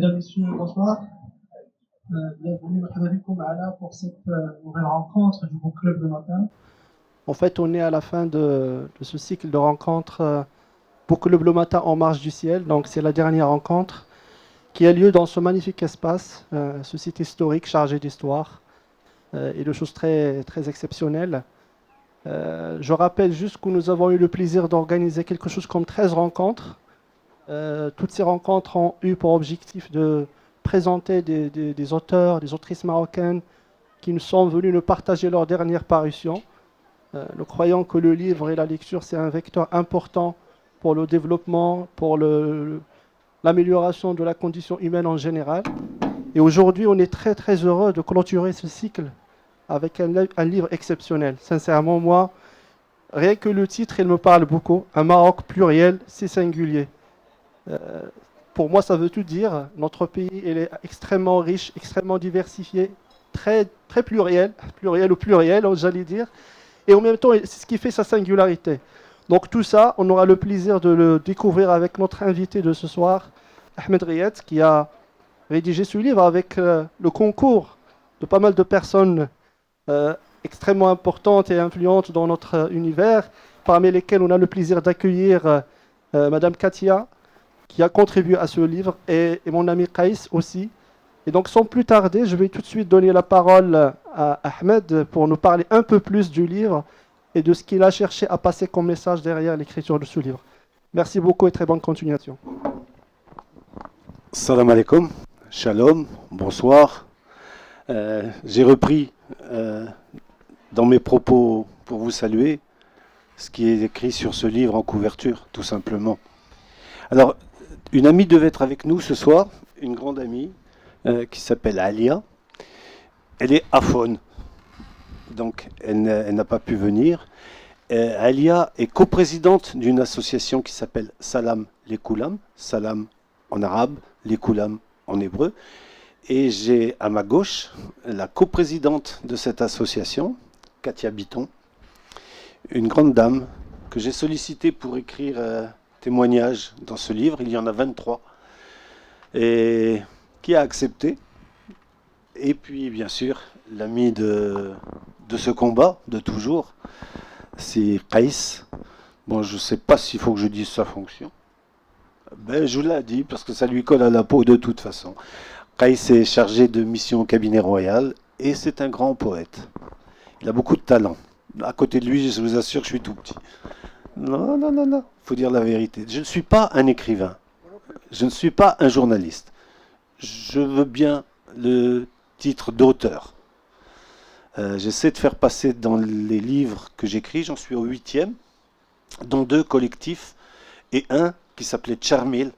Mesdames, Messieurs, bonsoir. Bienvenue pour cette nouvelle rencontre du Book Club le matin. En fait, on est à la fin de ce cycle de rencontres Book Club le matin en marche du ciel. Donc, c'est la dernière rencontre qui a lieu dans ce magnifique espace, ce site historique chargé d'histoire et de choses très, très exceptionnelles. Je rappelle juste que nous avons eu le plaisir d'organiser quelque chose comme 13 rencontres. Toutes ces rencontres ont eu pour objectif de présenter des auteurs, des autrices marocaines qui nous sont venus nous partager leur dernière parution. Nous croyons que le livre et la lecture, c'est un vecteur important pour le développement, pour l'amélioration de la condition humaine en général. Et aujourd'hui, on est très très heureux de clôturer ce cycle avec un livre exceptionnel. Sincèrement, moi, rien que le titre, il me parle beaucoup. Un Maroc pluriel, c'est singulier. Pour moi, ça veut tout dire. Notre pays, il est extrêmement riche, extrêmement diversifié, très, très pluriel ou pluriel, j'allais dire. Et en même temps, c'est ce qui fait sa singularité. Donc tout ça, on aura le plaisir de le découvrir avec notre invité de ce soir, Ahmed Riyad, qui a rédigé ce livre avec le concours de pas mal de personnes extrêmement importantes et influentes dans notre univers, parmi lesquelles on a le plaisir d'accueillir Madame Katia, qui a contribué à ce livre, et mon ami Qaïs aussi. Et donc, sans plus tarder, je vais tout de suite donner la parole à Ahmed pour nous parler un peu plus du livre et de ce qu'il a cherché à passer comme message derrière l'écriture de ce livre. Merci beaucoup et très bonne continuation. Salam alaikum, shalom, bonsoir. J'ai repris dans mes propos pour vous saluer ce qui est écrit sur ce livre en couverture, tout simplement. Alors, une amie devait être avec nous ce soir, une grande amie qui s'appelle Alia. Elle est aphone, donc elle n'a pas pu venir. Alia est coprésidente d'une association qui s'appelle Salam les Koulam, Salam en arabe, les Koulam en hébreu. Et j'ai à ma gauche la coprésidente de cette association, Katia Biton, une grande dame que j'ai sollicitée pour écrire témoignages dans ce livre. Il y en a 23. Et qui a accepté. Et puis, bien sûr, l'ami de ce combat, de toujours, c'est Qaïs. Bon, je ne sais pas s'il faut que je dise sa fonction. Ben, je vous l'ai dit, parce que ça lui colle à la peau de toute façon. Qaïs est chargé de mission au cabinet royal, et c'est un grand poète. Il a beaucoup de talent. À côté de lui, je vous assure que je suis tout petit. Non, non, non, non, il faut dire la vérité. Je ne suis pas un écrivain. Je ne suis pas un journaliste. Je veux bien le titre d'auteur. J'essaie de faire passer dans les livres que j'écris, j'en suis au 8e, dont 2 collectifs, et un qui s'appelait Charmil,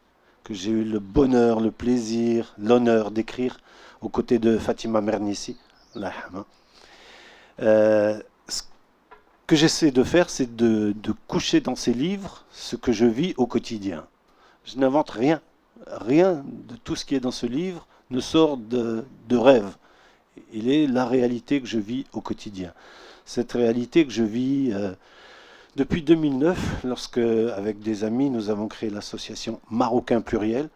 que j'ai eu le bonheur, le plaisir, l'honneur d'écrire aux côtés de Fatima Mernissi. Ce que j'essaie de faire, c'est de coucher dans ces livres ce que je vis au quotidien. Je n'invente rien. Rien de tout ce qui est dans ce livre ne sort de rêve. Il est la réalité que je vis au quotidien. Cette réalité que je vis depuis 2009, lorsque, avec des amis, nous avons créé l'association Marocain Pluriel.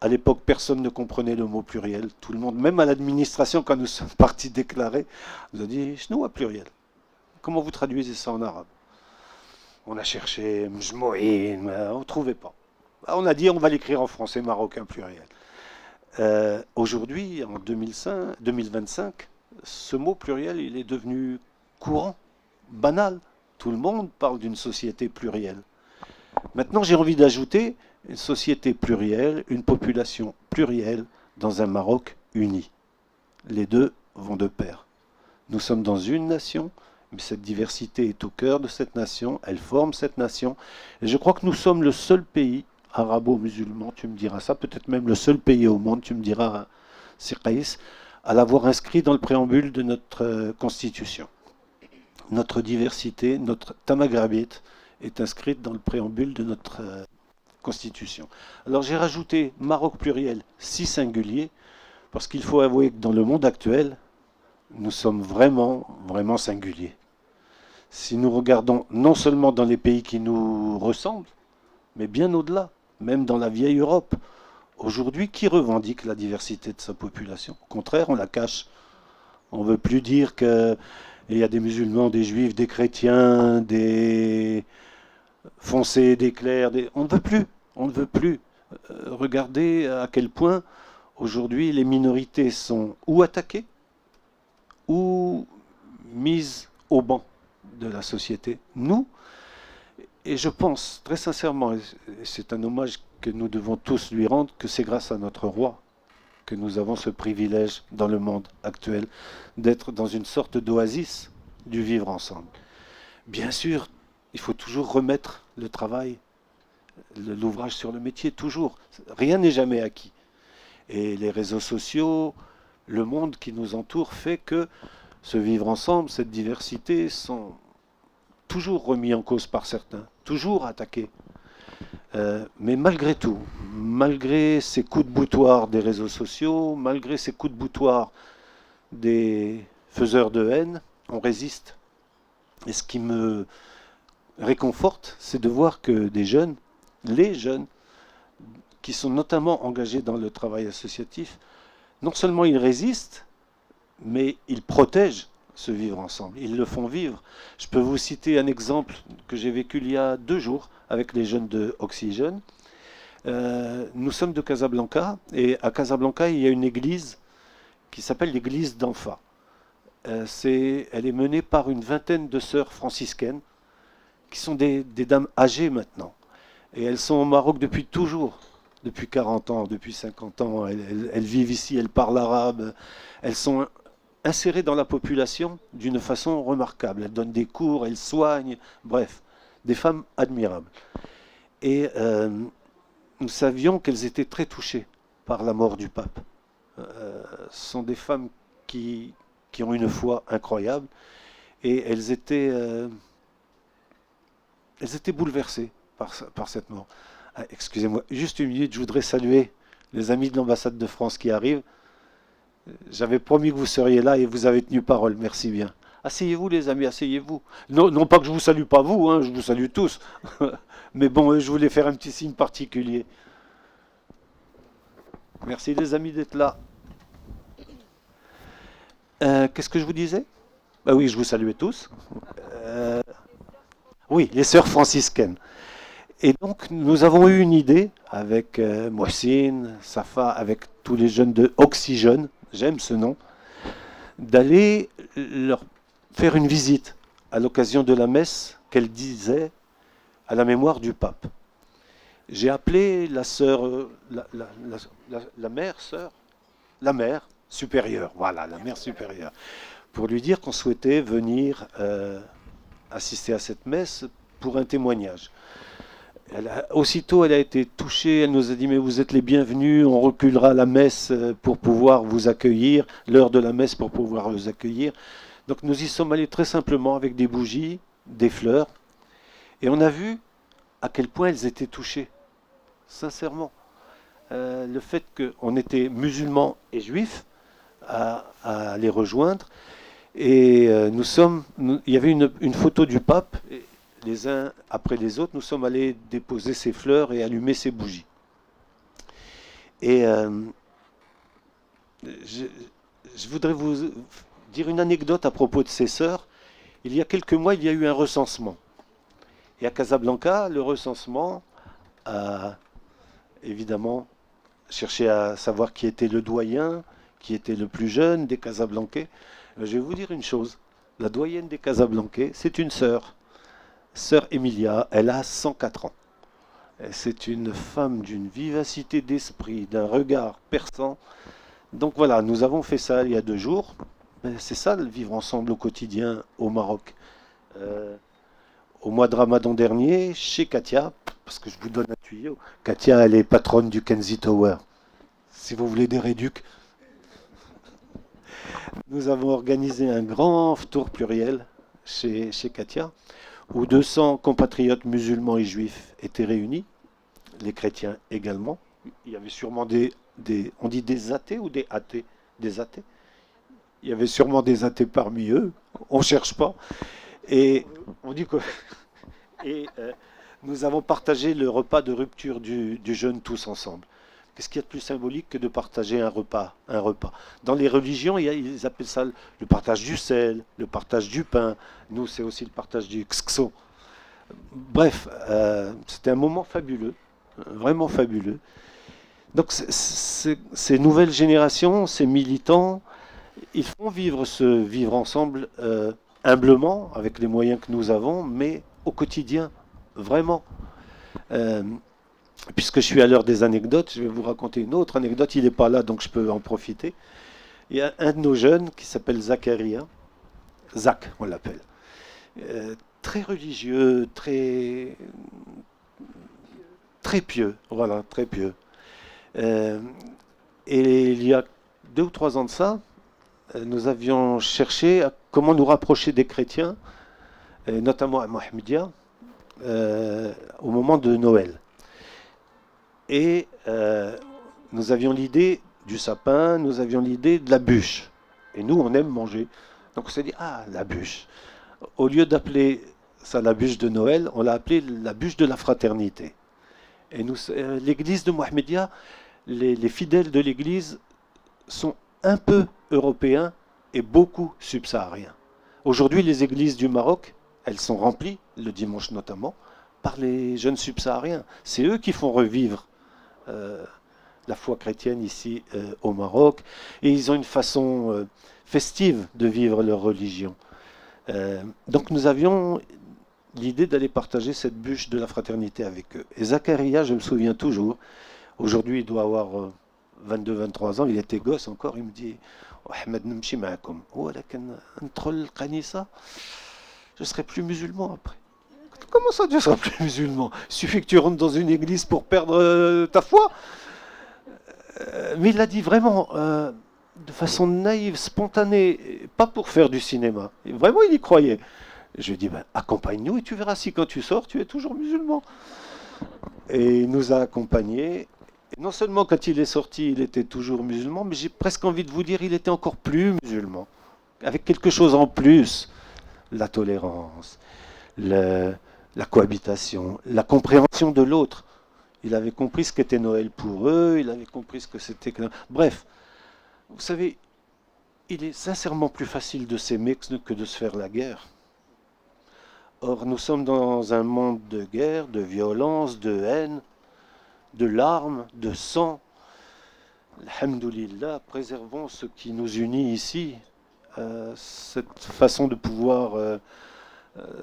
À l'époque, personne ne comprenait le mot pluriel. Tout le monde, même à l'administration, quand nous sommes partis déclarer, nous a dit « Chnoua pluriel ». Comment vous traduisez ça en arabe? On a cherché, on ne trouvait pas. On a dit on va l'écrire en français, Marocain Pluriel. Aujourd'hui, en 2025, ce mot pluriel, il est devenu courant, banal. Tout le monde parle d'une société plurielle. Maintenant, j'ai envie d'ajouter une société plurielle, une population plurielle dans un Maroc uni. Les deux vont de pair. Nous sommes dans une nation, mais cette diversité est au cœur de cette nation, elle forme cette nation. Et je crois que nous sommes le seul pays arabo-musulman, tu me diras ça, peut-être même le seul pays au monde, tu me diras, c'est Qaïs, à l'avoir inscrit dans le préambule de notre constitution. Notre diversité, notre tamagrabit est inscrite dans le préambule de notre constitution. Alors j'ai rajouté Maroc pluriel, si singulier, parce qu'il faut avouer que dans le monde actuel, nous sommes vraiment, vraiment singuliers. Si nous regardons non seulement dans les pays qui nous ressemblent, mais bien au-delà, même dans la vieille Europe, Aujourd'hui, qui revendique la diversité de sa population? Au contraire, on la cache. On ne veut plus dire qu'il y a des musulmans, des juifs, des chrétiens, des foncés, des clairs. On ne veut plus. On ne veut plus. Regardez à quel point aujourd'hui les minorités sont ou attaquées ou mises au banc de la société. Nous, et je pense très sincèrement, et c'est un hommage que nous devons tous lui rendre, que c'est grâce à notre roi que nous avons ce privilège dans le monde actuel d'être dans une sorte d'oasis du vivre ensemble. Bien sûr, il faut toujours remettre le travail, l'ouvrage sur le métier, toujours. Rien n'est jamais acquis. Et les réseaux sociaux, le monde qui nous entoure fait que ce vivre ensemble, cette diversité sont toujours remis en cause par certains, toujours attaqués. Mais malgré tout, malgré ces coups de boutoir des réseaux sociaux, malgré ces coups de boutoir des faiseurs de haine, on résiste. Et ce qui me réconforte, c'est de voir que des jeunes, les jeunes, qui sont notamment engagés dans le travail associatif, non seulement ils résistent, mais ils protègent ce vivre ensemble. Ils le font vivre. Je peux vous citer un exemple que j'ai vécu il y a 2 jours avec les jeunes de Oxygène. Nous sommes de Casablanca et à Casablanca, il y a une église qui s'appelle l'église d'Anfa. Elle est menée par une vingtaine de sœurs franciscaines qui sont des dames âgées maintenant. Et elles sont au Maroc depuis toujours, depuis 40 ans, depuis 50 ans. Elles vivent ici, elles parlent arabe. Elles sont insérées dans la population d'une façon remarquable. Elles donnent des cours, elles soignent, bref, des femmes admirables. Et nous savions qu'elles étaient très touchées par la mort du pape. Ce sont des femmes qui ont une foi incroyable et elles étaient bouleversées par cette mort. Ah, excusez-moi, juste une minute, je voudrais saluer les amis de l'ambassade de France qui arrivent. J'avais promis que vous seriez là et vous avez tenu parole, merci bien. Asseyez-vous les amis, asseyez-vous. Non, non pas que je vous salue pas vous, hein, je vous salue tous. Mais bon, je voulais faire un petit signe particulier. Merci les amis d'être là. Qu'est-ce que je vous disais? Bah oui, je vous saluais tous. Oui, les sœurs franciscaines. Et donc, nous avons eu une idée avec Mohsin, Safa, avec tous les jeunes de Oxygène, j'aime ce nom, d'aller leur faire une visite à l'occasion de la messe qu'elle disait à la mémoire du pape. J'ai appelé la sœur, la mère, sœur, la mère supérieure, voilà, la mère supérieure, pour lui dire qu'on souhaitait venir assister à cette messe pour un témoignage. Aussitôt, elle a été touchée, elle nous a dit « Mais vous êtes les bienvenus, on reculera la messe pour pouvoir vous accueillir, l'heure de la messe pour pouvoir vous accueillir. » Donc nous y sommes allés très simplement avec des bougies, des fleurs, et on a vu à quel point elles étaient touchées, sincèrement. Le fait qu'on était musulmans et juifs à les rejoindre, et il y avait une photo du pape, et les uns après les autres, nous sommes allés déposer ces fleurs et allumer ces bougies. Et je voudrais vous dire une anecdote à propos de ces sœurs. Il y a quelques mois, il y a eu un recensement. Et à Casablanca, le recensement a évidemment cherché à savoir qui était le doyen, qui était le plus jeune des Casablancais. Je vais vous dire une chose. La doyenne des Casablancais, c'est une sœur. Sœur Emilia, elle a 104 ans. C'est une femme d'une vivacité d'esprit, d'un regard perçant. Donc voilà, nous avons fait ça il y a 2 jours. C'est ça, le vivre ensemble au quotidien au Maroc. Au mois de Ramadan dernier, chez Katia, parce que je vous donne un tuyau, Katia, elle est patronne du Kenzie Tower. Si vous voulez des réducs. Nous avons organisé un grand tour pluriel chez Katia, où 200 compatriotes musulmans et juifs étaient réunis, les chrétiens également. Il y avait sûrement on dit des athées ou des athées? Des athées. Il y avait sûrement des athées parmi eux, on ne cherche pas. Et on dit que... Et nous avons partagé le repas de rupture du jeûne tous ensemble. Qu'est-ce qu'il y a de plus symbolique que de partager un repas, un repas? Dans les religions, ils appellent ça le partage du sel, le partage du pain. Nous, c'est aussi le partage du xxo. Bref, c'était un moment fabuleux, vraiment fabuleux. Donc ces nouvelles générations, ces militants, ils font vivre ce vivre ensemble humblement, avec les moyens que nous avons, mais au quotidien, vraiment. Euh, Puisque je suis à l'heure des anecdotes, je vais vous raconter une autre anecdote. Il n'est pas là, donc je peux en profiter. Il y a un de nos jeunes qui s'appelle Zacharia. Zach, on l'appelle. Très religieux, très pieux. Voilà, très pieux. Et il y a 2 ou 3 ans de ça, nous avions cherché à comment nous rapprocher des chrétiens, et notamment à Mohammedia, au moment de Noël. Et nous avions l'idée du sapin, nous avions l'idée de la bûche. Et nous, on aime manger. Donc on s'est dit, ah, la bûche. Au lieu d'appeler ça la bûche de Noël, on l'a appelé la bûche de la fraternité. Et nous, l'église de Mohammedia, les fidèles de l'église sont un peu européens et beaucoup subsahariens. Aujourd'hui, les églises du Maroc, elles sont remplies, le dimanche notamment, par les jeunes subsahariens. C'est eux qui font revivre la foi chrétienne ici au Maroc, et ils ont une façon festive de vivre leur religion. Donc nous avions l'idée d'aller partager cette bûche de la fraternité avec eux. Et Zacharia, je me souviens toujours, aujourd'hui il doit avoir 22-23 ans, il était gosse encore, il me dit Ahmed, نمشي معكم ولكن ندخل الكنيسة je serai plus musulman après. Comment ça, tu seras plus musulman? Il suffit que tu rentres dans une église pour perdre ta foi. Mais il l'a dit vraiment de façon naïve, spontanée, pas pour faire du cinéma. Et vraiment, il y croyait. Je lui ai dit, ben, accompagne-nous et tu verras si quand tu sors, tu es toujours musulman. Et il nous a accompagnés. Et non seulement quand il est sorti, il était toujours musulman, mais j'ai presque envie de vous dire, il était encore plus musulman. Avec quelque chose en plus. La tolérance, la cohabitation, la compréhension de l'autre. Il avait compris ce qu'était Noël pour eux, il avait compris ce que c'était... Bref, vous savez, il est sincèrement plus facile de s'aimer que de se faire la guerre. Or, nous sommes dans un monde de guerre, de violence, de haine, de larmes, de sang. Alhamdoulilah, préservons ce qui nous unit ici, cette façon de pouvoir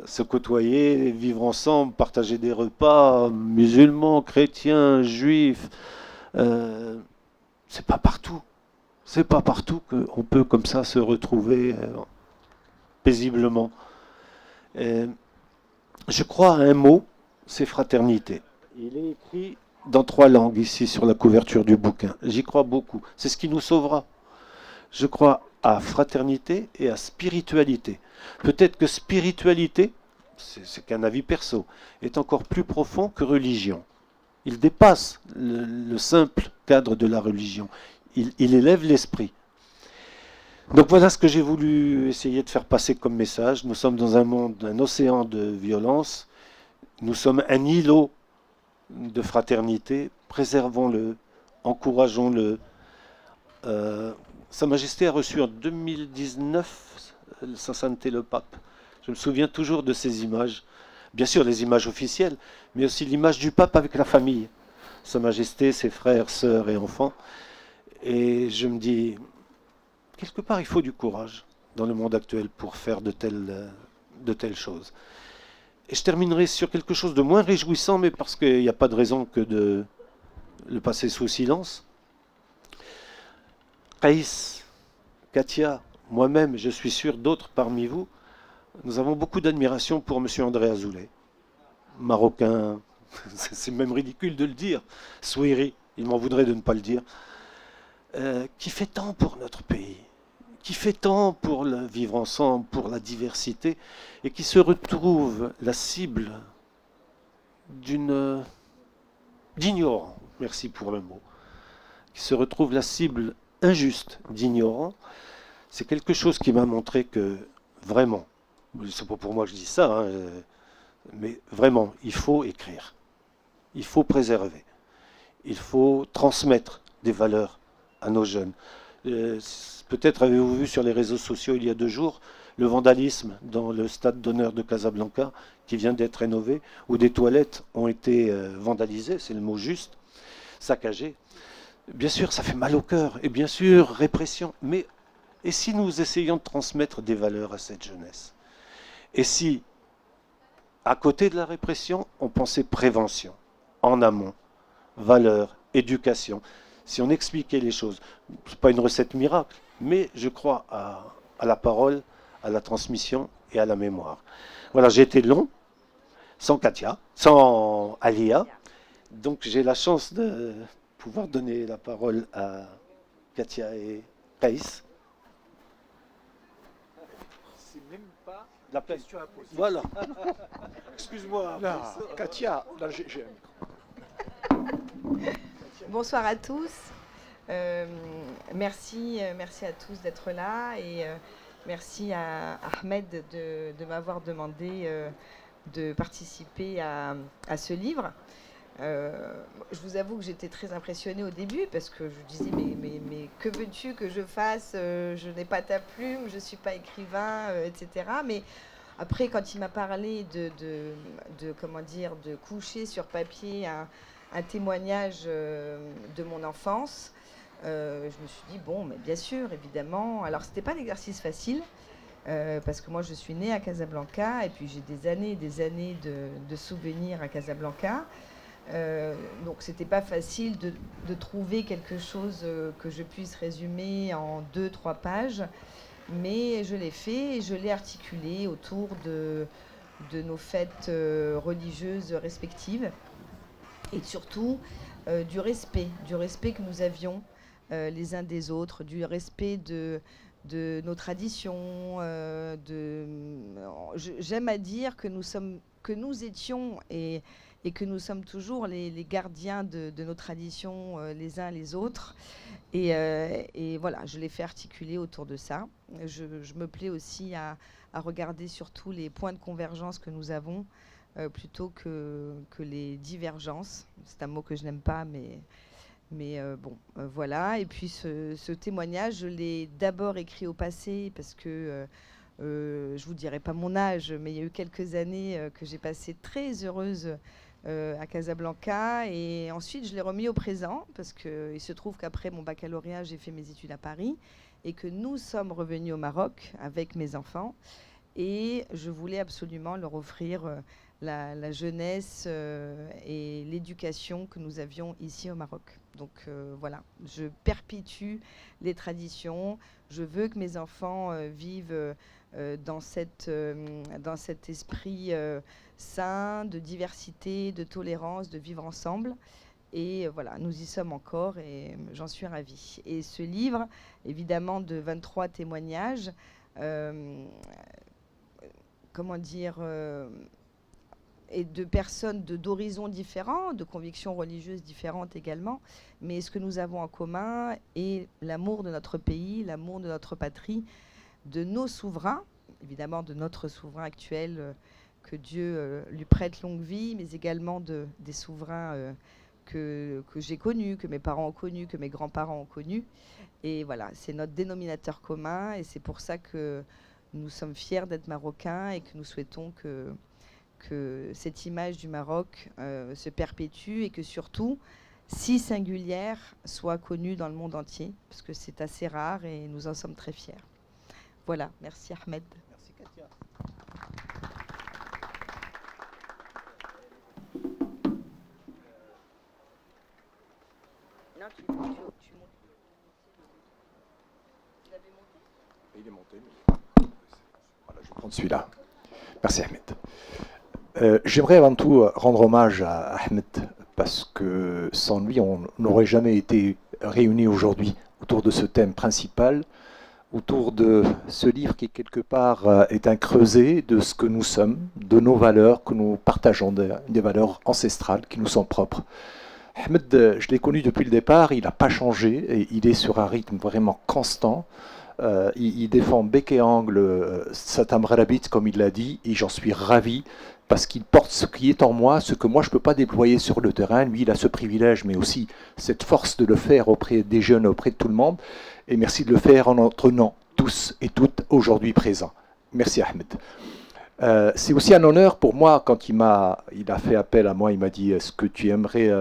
se côtoyer, vivre ensemble, partager des repas, musulmans, chrétiens, juifs. C'est pas partout. C'est pas partout qu'on peut comme ça se retrouver paisiblement. Je crois à un mot, c'est fraternité. Il est écrit dans 3 langues ici sur la couverture du bouquin. J'y crois beaucoup. C'est ce qui nous sauvera. Je crois à fraternité et à spiritualité. Peut-être que spiritualité, c'est qu'un avis perso, est encore plus profond que religion. Il dépasse le simple cadre de la religion. Il élève l'esprit. Donc voilà ce que j'ai voulu essayer de faire passer comme message. Nous sommes dans un monde, un océan de violence. Nous sommes un îlot de fraternité. Préservons-le, encourageons-le. Sa Majesté a reçu en 2019 Sa Sainteté le Pape. Je me souviens toujours de ces images. Bien sûr, les images officielles, mais aussi l'image du pape avec la famille. Sa Majesté, ses frères, sœurs et enfants. Et je me dis, quelque part, il faut du courage dans le monde actuel pour faire de telles choses. Et je terminerai sur quelque chose de moins réjouissant, mais parce qu'il n'y a pas de raison que de le passer sous silence. Qaïs, Katia, moi-même, je suis sûr d'autres parmi vous, nous avons beaucoup d'admiration pour M. André Azoulay, marocain, c'est même ridicule de le dire, Souiri, il m'en voudrait de ne pas le dire, qui fait tant pour notre pays, qui fait tant pour le vivre ensemble, pour la diversité, et qui se retrouve la cible d'ignorants, merci pour le mot, qui se retrouve la cible injuste d'ignorants. C'est quelque chose qui m'a montré que vraiment, c'est pas pour moi que je dis ça, hein, mais vraiment, il faut écrire, il faut préserver, il faut transmettre des valeurs à nos jeunes. Peut-être avez-vous vu sur les réseaux sociaux il y a 2 jours le vandalisme dans le stade d'honneur de Casablanca qui vient d'être rénové, où des toilettes ont été vandalisées, c'est le mot juste, saccagées. Bien sûr, ça fait mal au cœur, et bien sûr, répression. Mais et si nous essayions de transmettre des valeurs à cette jeunesse? Et si, à côté de la répression, on pensait prévention, en amont, valeurs, éducation? Si on expliquait les choses, ce n'est pas une recette miracle, mais je crois à la parole, à la transmission et à la mémoire. Voilà, j'ai été long, sans Katia, sans Alia, donc j'ai la chance de pouvoir donner la parole à Katia et Kaïs. C'est même pas la question à poser. Voilà. Excuse-moi. Là, Katia, là j'ai un micro. Bonsoir à tous. Merci à tous d'être là et merci à Ahmed de m'avoir demandé de participer à ce livre. Je vous avoue que j'étais très impressionnée au début parce que je disais mais que veux-tu que je fasse, je n'ai pas ta plume, je ne suis pas écrivain, etc. Mais après, quand il m'a parlé de coucher sur papier un témoignage de mon enfance, je me suis dit, bon, mais bien sûr, évidemment. Alors, ce n'était pas un exercice facile, parce que moi, je suis née à Casablanca, et puis j'ai des années de souvenirs à Casablanca. Donc, ce n'était pas facile de trouver quelque chose que je puisse résumer en 2-3 pages, mais je l'ai fait et je l'ai articulé autour de nos fêtes religieuses respectives. Et surtout du respect que nous avions les uns des autres, du respect de nos traditions. J'aime à dire que nous étions et que nous sommes toujours les gardiens de nos traditions les uns les autres. Et voilà, je l'ai fait articuler autour de ça. Je me plais aussi à regarder surtout les points de convergence que nous avons, plutôt que les divergences. C'est un mot que je n'aime pas, mais bon, voilà. Et puis ce témoignage, je l'ai d'abord écrit au passé parce que je ne vous dirai pas mon âge, mais il y a eu quelques années que j'ai passé très heureuse à Casablanca. Et ensuite, je l'ai remis au présent parce qu'il se trouve qu'après mon baccalauréat, j'ai fait mes études à Paris et que nous sommes revenus au Maroc avec mes enfants. Et je voulais absolument leur offrir la jeunesse et l'éducation que nous avions ici au Maroc. Donc voilà, je perpétue les traditions. Je veux que mes enfants vivent dans cet esprit sain, de diversité, de tolérance, de vivre ensemble. Et voilà, nous y sommes encore et j'en suis ravie. Et ce livre, évidemment, de 23 témoignages, et de personnes d'horizons différents, de convictions religieuses différentes également. Mais ce que nous avons en commun est l'amour de notre pays, l'amour de notre patrie, de nos souverains, évidemment de notre souverain actuel, que Dieu lui prête longue vie, mais également des souverains que j'ai connus, que mes parents ont connus, que mes grands-parents ont connus. Et voilà, c'est notre dénominateur commun et c'est pour ça que nous sommes fiers d'être marocains et que nous souhaitons que cette image du Maroc se perpétue et que surtout, si singulière, soit connue dans le monde entier, parce que c'est assez rare et nous en sommes très fiers. Voilà, merci Ahmed. Merci Katia. Non, tu montes. Tu l'avais monté ? Il est monté, mais voilà, je vais prendre celui-là. Merci Ahmed. J'aimerais avant tout rendre hommage à Ahmed parce que sans lui, on n'aurait jamais été réunis aujourd'hui autour de ce thème principal, autour de ce livre qui quelque part est un creuset de ce que nous sommes, de nos valeurs que nous partageons, des valeurs ancestrales qui nous sont propres. Ahmed, je l'ai connu depuis le départ, il n'a pas changé et il est sur un rythme vraiment constant. il défend bec et angle Satam Rabit, comme il l'a dit, et j'en suis ravi, parce qu'il porte ce qui est en moi, ce que moi je ne peux pas déployer sur le terrain. Lui, il a ce privilège, mais aussi cette force de le faire auprès des jeunes, auprès de tout le monde. Et merci de le faire en notre nom, tous et toutes, aujourd'hui présents. Merci Ahmed. C'est aussi un honneur pour moi quand il a fait appel à moi, il m'a dit est-ce que tu aimerais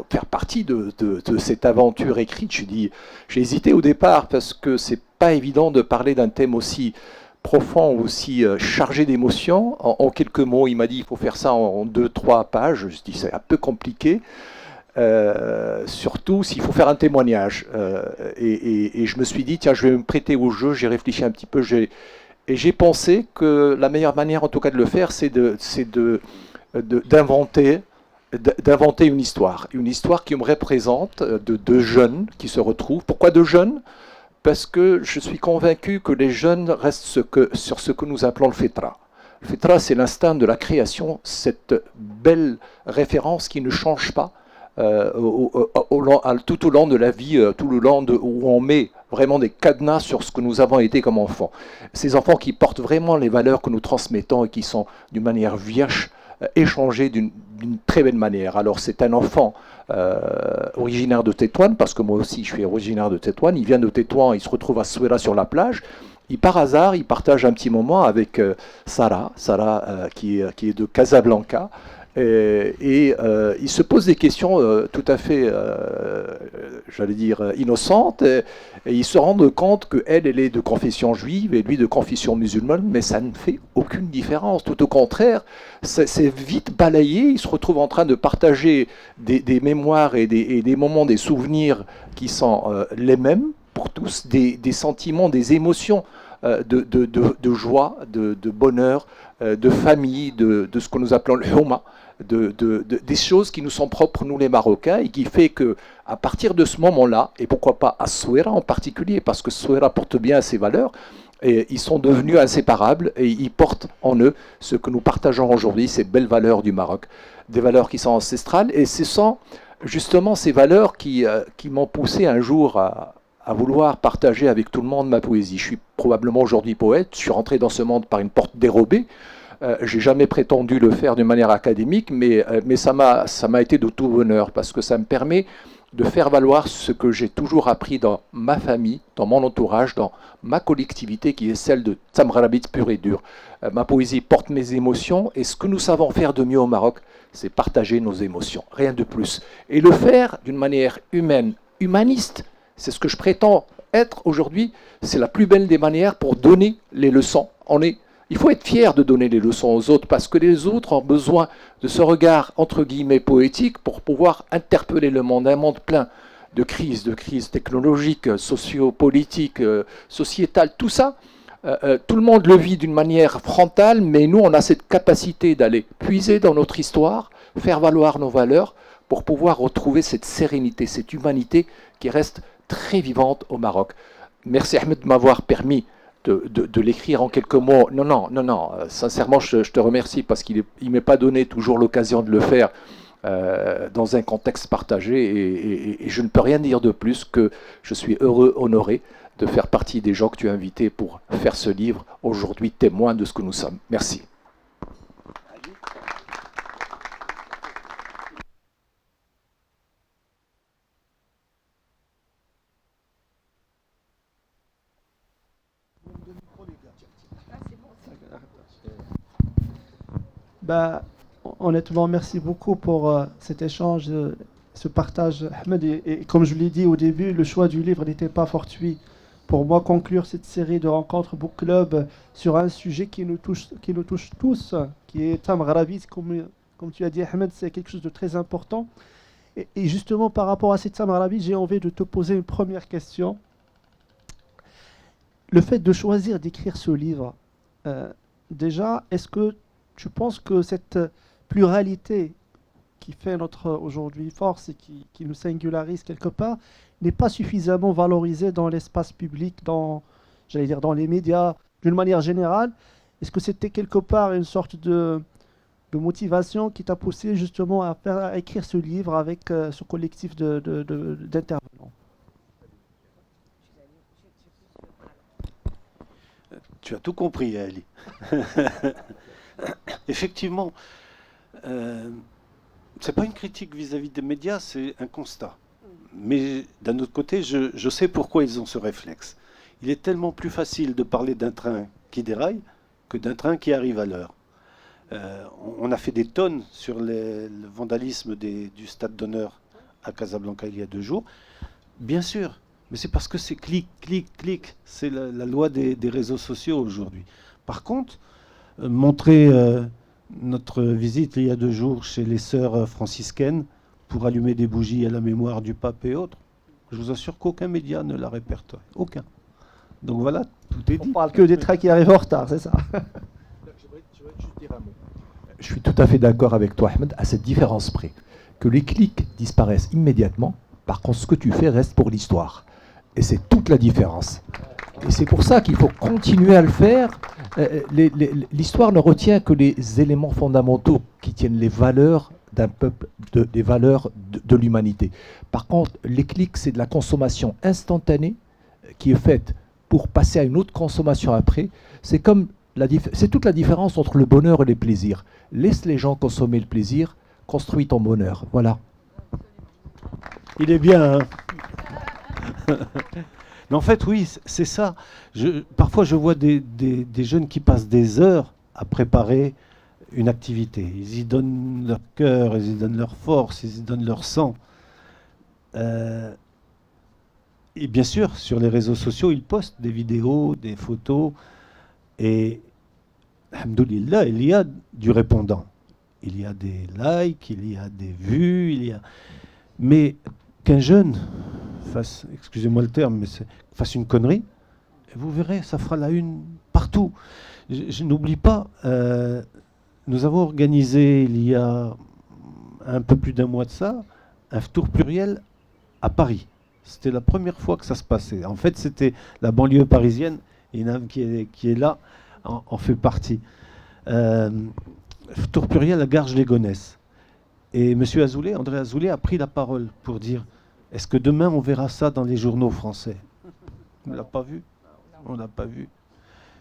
faire partie de cette aventure écrite. J'ai hésité au départ parce que c'est pas évident de parler d'un thème aussi profond, aussi chargé d'émotions. En quelques mots, il m'a dit il faut faire ça en 2-3 pages. Je dis c'est un peu compliqué. Surtout s'il faut faire un témoignage. Et je me suis dit tiens, je vais me prêter au jeu. J'ai réfléchi un petit peu. Et j'ai pensé que la meilleure manière, en tout cas, de le faire, c'est d'inventer une histoire qui me représente, de deux jeunes qui se retrouvent. Pourquoi deux jeunes? Parce que je suis convaincu que les jeunes restent sur ce que nous appelons le fitra. Le fitra, c'est l'instinct de la création, cette belle référence qui ne change pas tout au long de la vie, tout le long où on met vraiment des cadenas sur ce que nous avons été comme enfants. Ces enfants qui portent vraiment les valeurs que nous transmettons et qui sont d'une manière vierge, échangées d'une très belle manière. Alors c'est un enfant originaire de Tétouan, parce que moi aussi je suis originaire de Tétouan, il vient de Tétouan, il se retrouve à Souera sur la plage. Par hasard, il partage un petit moment avec Sarah qui est de Casablanca. Il se pose des questions tout à fait, j'allais dire, innocentes, et il se rend compte qu'elle est de confession juive et lui de confession musulmane, mais ça ne fait aucune différence. Tout au contraire, c'est vite balayé. Il se retrouve en train de partager des mémoires et des moments, des souvenirs qui sont les mêmes pour tous, des sentiments, des émotions de joie, de bonheur, de famille, de ce que nous appelons le huma. Des choses qui nous sont propres, nous les Marocains, et qui fait que à partir de ce moment-là, et pourquoi pas à Souera en particulier, parce que Souera porte bien ses valeurs, et ils sont devenus inséparables, et ils portent en eux ce que nous partageons aujourd'hui, ces belles valeurs du Maroc, des valeurs qui sont ancestrales, et ce sont justement ces valeurs qui m'ont poussé un jour à vouloir partager avec tout le monde ma poésie. Je suis probablement aujourd'hui poète, je suis rentré dans ce monde par une porte dérobée. J'ai jamais prétendu le faire d'une manière académique, mais ça m'a été de tout bonheur, parce que ça me permet de faire valoir ce que j'ai toujours appris dans ma famille, dans mon entourage, dans ma collectivité, qui est celle de Tsamrabit pur et dur. Ma poésie porte mes émotions, et ce que nous savons faire de mieux au Maroc, c'est partager nos émotions, rien de plus. Et le faire d'une manière humaine, humaniste, c'est ce que je prétends être aujourd'hui, c'est la plus belle des manières pour donner les leçons. Il faut être fier de donner les leçons aux autres, parce que les autres ont besoin de ce regard, entre guillemets, poétique, pour pouvoir interpeller le monde, un monde plein de crises technologiques, sociopolitiques, sociétales, tout ça. Tout le monde le vit d'une manière frontale, mais nous, on a cette capacité d'aller puiser dans notre histoire, faire valoir nos valeurs, pour pouvoir retrouver cette sérénité, cette humanité qui reste très vivante au Maroc. Merci Ahmed de m'avoir permis de l'écrire en quelques mots. Non, sincèrement, je te remercie, parce qu'il ne m'est pas donné toujours l'occasion de le faire dans un contexte partagé, et je ne peux rien dire de plus que je suis heureux, honoré de faire partie des gens que tu as invités pour faire ce livre, aujourd'hui témoin de ce que nous sommes. Merci. Honnêtement, merci beaucoup pour cet échange, ce partage, Ahmed. Et comme je l'ai dit au début, le choix du livre n'était pas fortuit. Pour moi, conclure cette série de rencontres Book Club sur un sujet qui nous touche tous, qui est Tsamrabit, comme tu as dit, Ahmed, c'est quelque chose de très important. Et justement, par rapport à cette Tsamrabit, j'ai envie de te poser une première question. Le fait de choisir d'écrire ce livre, déjà, est-ce que tu penses que cette pluralité qui fait notre aujourd'hui force et qui nous singularise quelque part n'est pas suffisamment valorisée dans l'espace public, dans les médias, d'une manière générale? Est-ce que c'était quelque part une sorte de motivation qui t'a poussé justement à écrire ce livre avec ce collectif d'intervenants? Tu as tout compris, Ali. Effectivement, c'est pas une critique vis-à-vis des médias, c'est un constat. Mais d'un autre côté, je sais pourquoi ils ont ce réflexe. Il est tellement plus facile de parler d'un train qui déraille que d'un train qui arrive à l'heure. On a fait des tonnes sur le vandalisme du stade d'honneur à Casablanca il y a 2 jours. Bien sûr, mais c'est parce que c'est clic, clic, clic. C'est la loi des réseaux sociaux aujourd'hui. Par contre, montrer notre visite il y a 2 jours chez les sœurs franciscaines pour allumer des bougies à la mémoire du pape et autres, je vous assure qu'aucun média ne l'a répertorié. Aucun. Donc voilà, tout est dit. On parle que des trains qui arrivent en retard, c'est ça. J'aimerais juste dire un mot. Je suis tout à fait d'accord avec toi, Ahmed, à cette différence près. Que les clics disparaissent immédiatement, par contre, ce que tu fais reste pour l'histoire. Et c'est toute la différence. Et c'est pour ça qu'il faut continuer à le faire. L'histoire ne retient que les éléments fondamentaux qui tiennent les valeurs d'un peuple, des valeurs de l'humanité. Par contre, les clics, c'est de la consommation instantanée qui est faite pour passer à une autre consommation après. C'est toute la différence entre le bonheur et les plaisirs. Laisse les gens consommer le plaisir, construis ton bonheur. Voilà. Il est bien, hein. Mais en fait, oui, c'est ça. Parfois, je vois des jeunes qui passent des heures à préparer une activité. Ils y donnent leur cœur, ils y donnent leur force, ils y donnent leur sang. Et bien sûr, sur les réseaux sociaux, ils postent des vidéos, des photos. Et, alhamdoulilah, il y a du répondant. Il y a des likes, il y a des vues, Mais qu'un jeune fasse, excusez-moi le terme, mais fasse une connerie, et vous verrez, ça fera la une partout. Je n'oublie pas, nous avons organisé, il y a un peu plus d'1 mois de ça, un tour pluriel à Paris. C'était la première fois que ça se passait. En fait, c'était la banlieue parisienne, Inam qui est là, en fait partie. Tour pluriel à Garges-les-Gonesse. Et M. Azoulay, André Azoulay, a pris la parole pour dire « Est-ce que demain on verra ça dans les journaux français ?» On ne l'a pas vu. On ne l'a pas vu.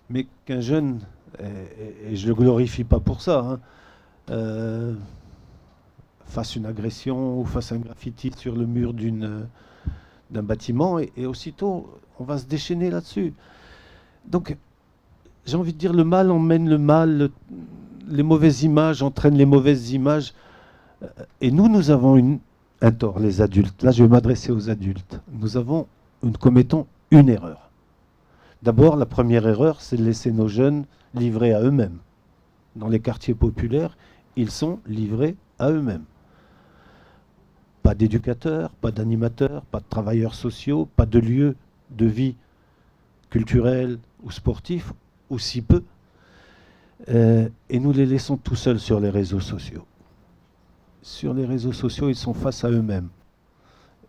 Mais qu'un jeune, et je ne le glorifie pas pour ça, hein, fasse une agression ou fasse un graffiti sur le mur d'un bâtiment, et aussitôt on va se déchaîner là-dessus. Donc j'ai envie de dire, le mal emmène le mal, les mauvaises images entraînent les mauvaises images. Et nous avons un tort, les adultes. Là, je vais m'adresser aux adultes. Nous commettons une erreur. D'abord, la première erreur, c'est de laisser nos jeunes livrés à eux-mêmes. Dans les quartiers populaires, ils sont livrés à eux-mêmes. Pas d'éducateurs, pas d'animateurs, pas de travailleurs sociaux, pas de lieux de vie culturels ou sportifs, ou si peu. Et nous les laissons tout seuls sur les réseaux sociaux. Sur les réseaux sociaux, ils sont face à eux-mêmes.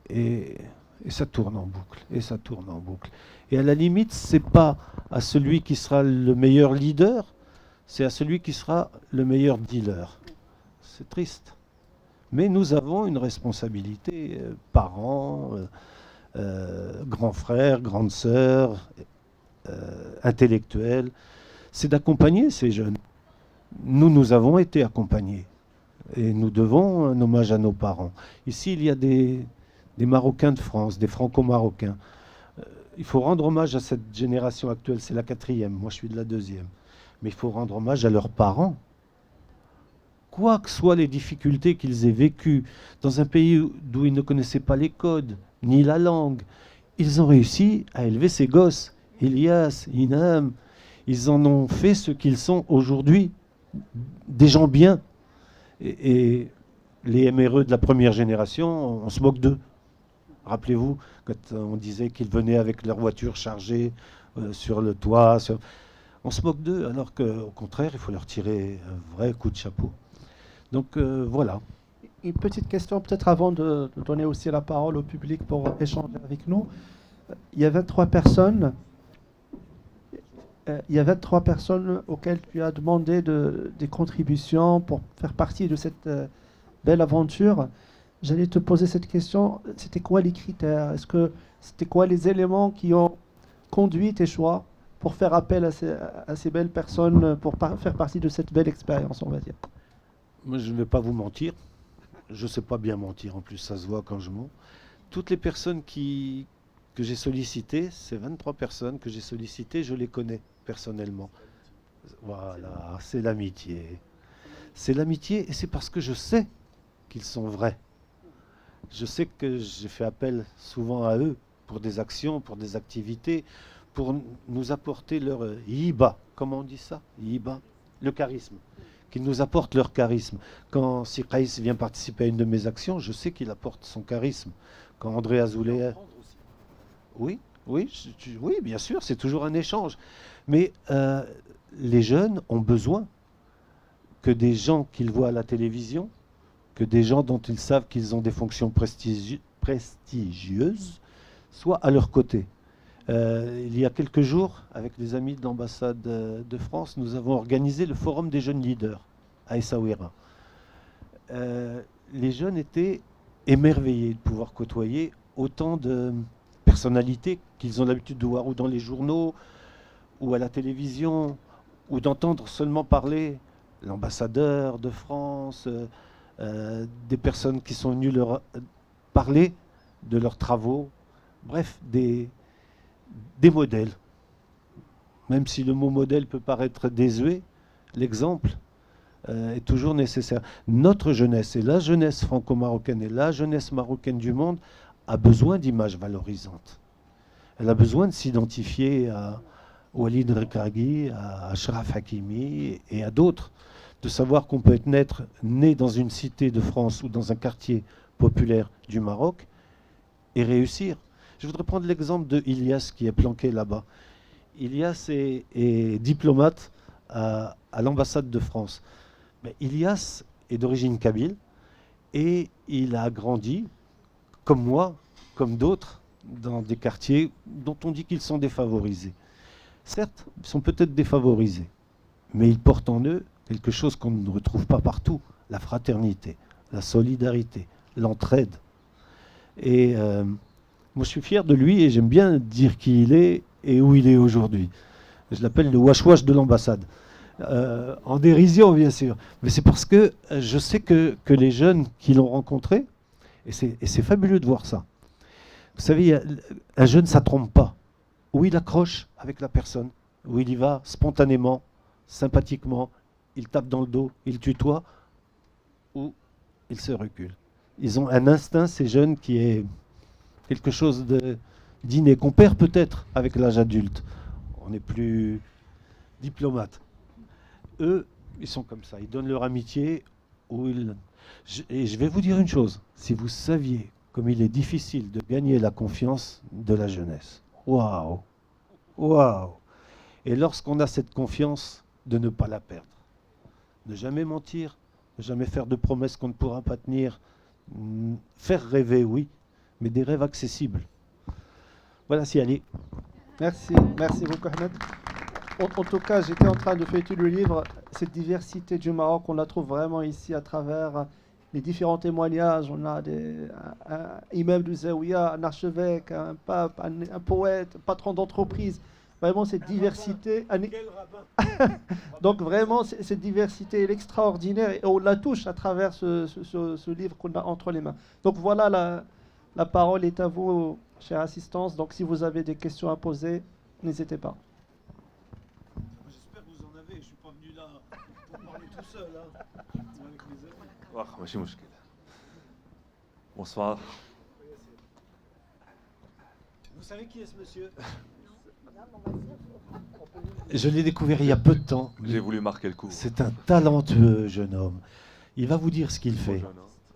Et ça tourne en boucle, et ça tourne en boucle. Et à la limite, c'est pas à celui qui sera le meilleur leader, c'est à celui qui sera le meilleur dealer. C'est triste. Mais nous avons une responsabilité, parents, grands frères, grandes sœurs, intellectuels, c'est d'accompagner ces jeunes. Nous avons été accompagnés. Et nous devons un hommage à nos parents. Ici, il y a des Marocains de France, des Franco-Marocains. Il faut rendre hommage à cette génération actuelle. C'est la 4e, moi je suis de la 2e. Mais il faut rendre hommage à leurs parents. Quoi que soient les difficultés qu'ils aient vécues, dans un pays d'où ils ne connaissaient pas les codes, ni la langue, ils ont réussi à élever ces gosses. Ilyas, Inam, ils en ont fait ce qu'ils sont aujourd'hui. Des gens bien. Et les MRE de la première génération, on se moque d'eux. Rappelez-vous, quand on disait qu'ils venaient avec leur voiture chargée sur le toit, on se moque d'eux, alors qu'au contraire, il faut leur tirer un vrai coup de chapeau. Donc voilà. Une petite question peut-être avant de donner aussi la parole au public pour échanger avec nous. Il y a 23 personnes. Il y a 23 personnes auxquelles tu as demandé des contributions pour faire partie de cette belle aventure. J'allais te poser cette question. C'était quoi les critères? C'était quoi les éléments qui ont conduit tes choix pour faire appel à ces belles personnes, pour faire partie de cette belle expérience, on va dire. Moi, je ne vais pas vous mentir. Je ne sais pas bien mentir, en plus, ça se voit quand je mens. Toutes les personnes que j'ai sollicitées, ces 23 personnes que j'ai sollicitées, je les connais personnellement. Voilà, c'est l'amitié. C'est l'amitié et c'est parce que je sais qu'ils sont vrais. Je sais que j'ai fait appel souvent à eux pour des actions, pour des activités, pour nous apporter leur yiba. Comment on dit ça? Yiba, le charisme. Qu'ils nous apportent leur charisme. Quand Siqaïs vient participer à une de mes actions, je sais qu'il apporte son charisme. Quand André Azoulay... Oui, oui, bien sûr, c'est toujours un échange. Mais les jeunes ont besoin que des gens qu'ils voient à la télévision, que des gens dont ils savent qu'ils ont des fonctions prestigieuses, soient à leur côté. Il y a quelques jours, avec des amis de l'ambassade de France, nous avons organisé le Forum des jeunes leaders à Essaouira. Les jeunes étaient émerveillés de pouvoir côtoyer autant de personnalités qu'ils ont l'habitude de voir ou dans les journaux, ou à la télévision, ou d'entendre seulement parler l'ambassadeur de France, des personnes qui sont venues leur parler de leurs travaux, bref, des modèles. Même si le mot modèle peut paraître désuet, l'exemple est toujours nécessaire. Notre jeunesse et la jeunesse franco-marocaine et la jeunesse marocaine du monde a besoin d'images valorisantes. Elle a besoin de s'identifier à Walid Regragui, à Ashraf Hakimi et à d'autres, de savoir qu'on peut être né dans une cité de France ou dans un quartier populaire du Maroc et réussir. Je voudrais prendre l'exemple de Ilyas qui est planqué là-bas. Ilyas est diplomate à l'ambassade de France. Mais Ilyas est d'origine kabyle et il a grandi, comme moi, comme d'autres, dans des quartiers dont on dit qu'ils sont défavorisés. Certes, ils sont peut-être défavorisés, mais ils portent en eux quelque chose qu'on ne retrouve pas partout, la fraternité, la solidarité, l'entraide. Et moi, je suis fier de lui et j'aime bien dire qui il est et où il est aujourd'hui. Je l'appelle le wash-wash de l'ambassade. En dérision, bien sûr. Mais c'est parce que je sais que les jeunes qui l'ont rencontré, et c'est fabuleux de voir ça. Vous savez, un jeune, ça ne trompe pas. Où il accroche avec la personne, où il y va spontanément, sympathiquement, il tape dans le dos, il tutoie, ou il se recule. Ils ont un instinct, ces jeunes, qui est quelque chose d'inné, qu'on perd peut-être avec l'âge adulte. On n'est plus diplomate. Eux, ils sont comme ça, ils donnent leur amitié, et je vais vous dire une chose, si vous saviez comme il est difficile de gagner la confiance de la jeunesse. Waouh! Waouh! Et lorsqu'on a cette confiance, de ne pas la perdre. Ne jamais mentir, ne jamais faire de promesses qu'on ne pourra pas tenir. Faire rêver, oui, mais des rêves accessibles. Voilà, si allez. Merci beaucoup Ahmed. En tout cas, j'étais en train de feuilleter le livre. Cette diversité du Maroc, on la trouve vraiment ici à travers les différents témoignages. On a un imam de Zawiya, un archevêque, un pape, un poète, un patron d'entreprise. Vraiment, cette diversité. Donc, vraiment, cette diversité est extraordinaire et on la touche à travers ce livre qu'on a entre les mains. Donc, voilà, la parole est à vous, chère assistance. Donc, si vous avez des questions à poser, n'hésitez pas. J'espère que vous en avez. Je ne suis pas venu là pour parler tout seul. Avec mes amis. Bonsoir. Vous savez qui est ce monsieur? Je l'ai découvert il y a peu de temps. J'ai voulu marquer le coup. C'est un talentueux jeune homme. Il va vous dire ce qu'il fait.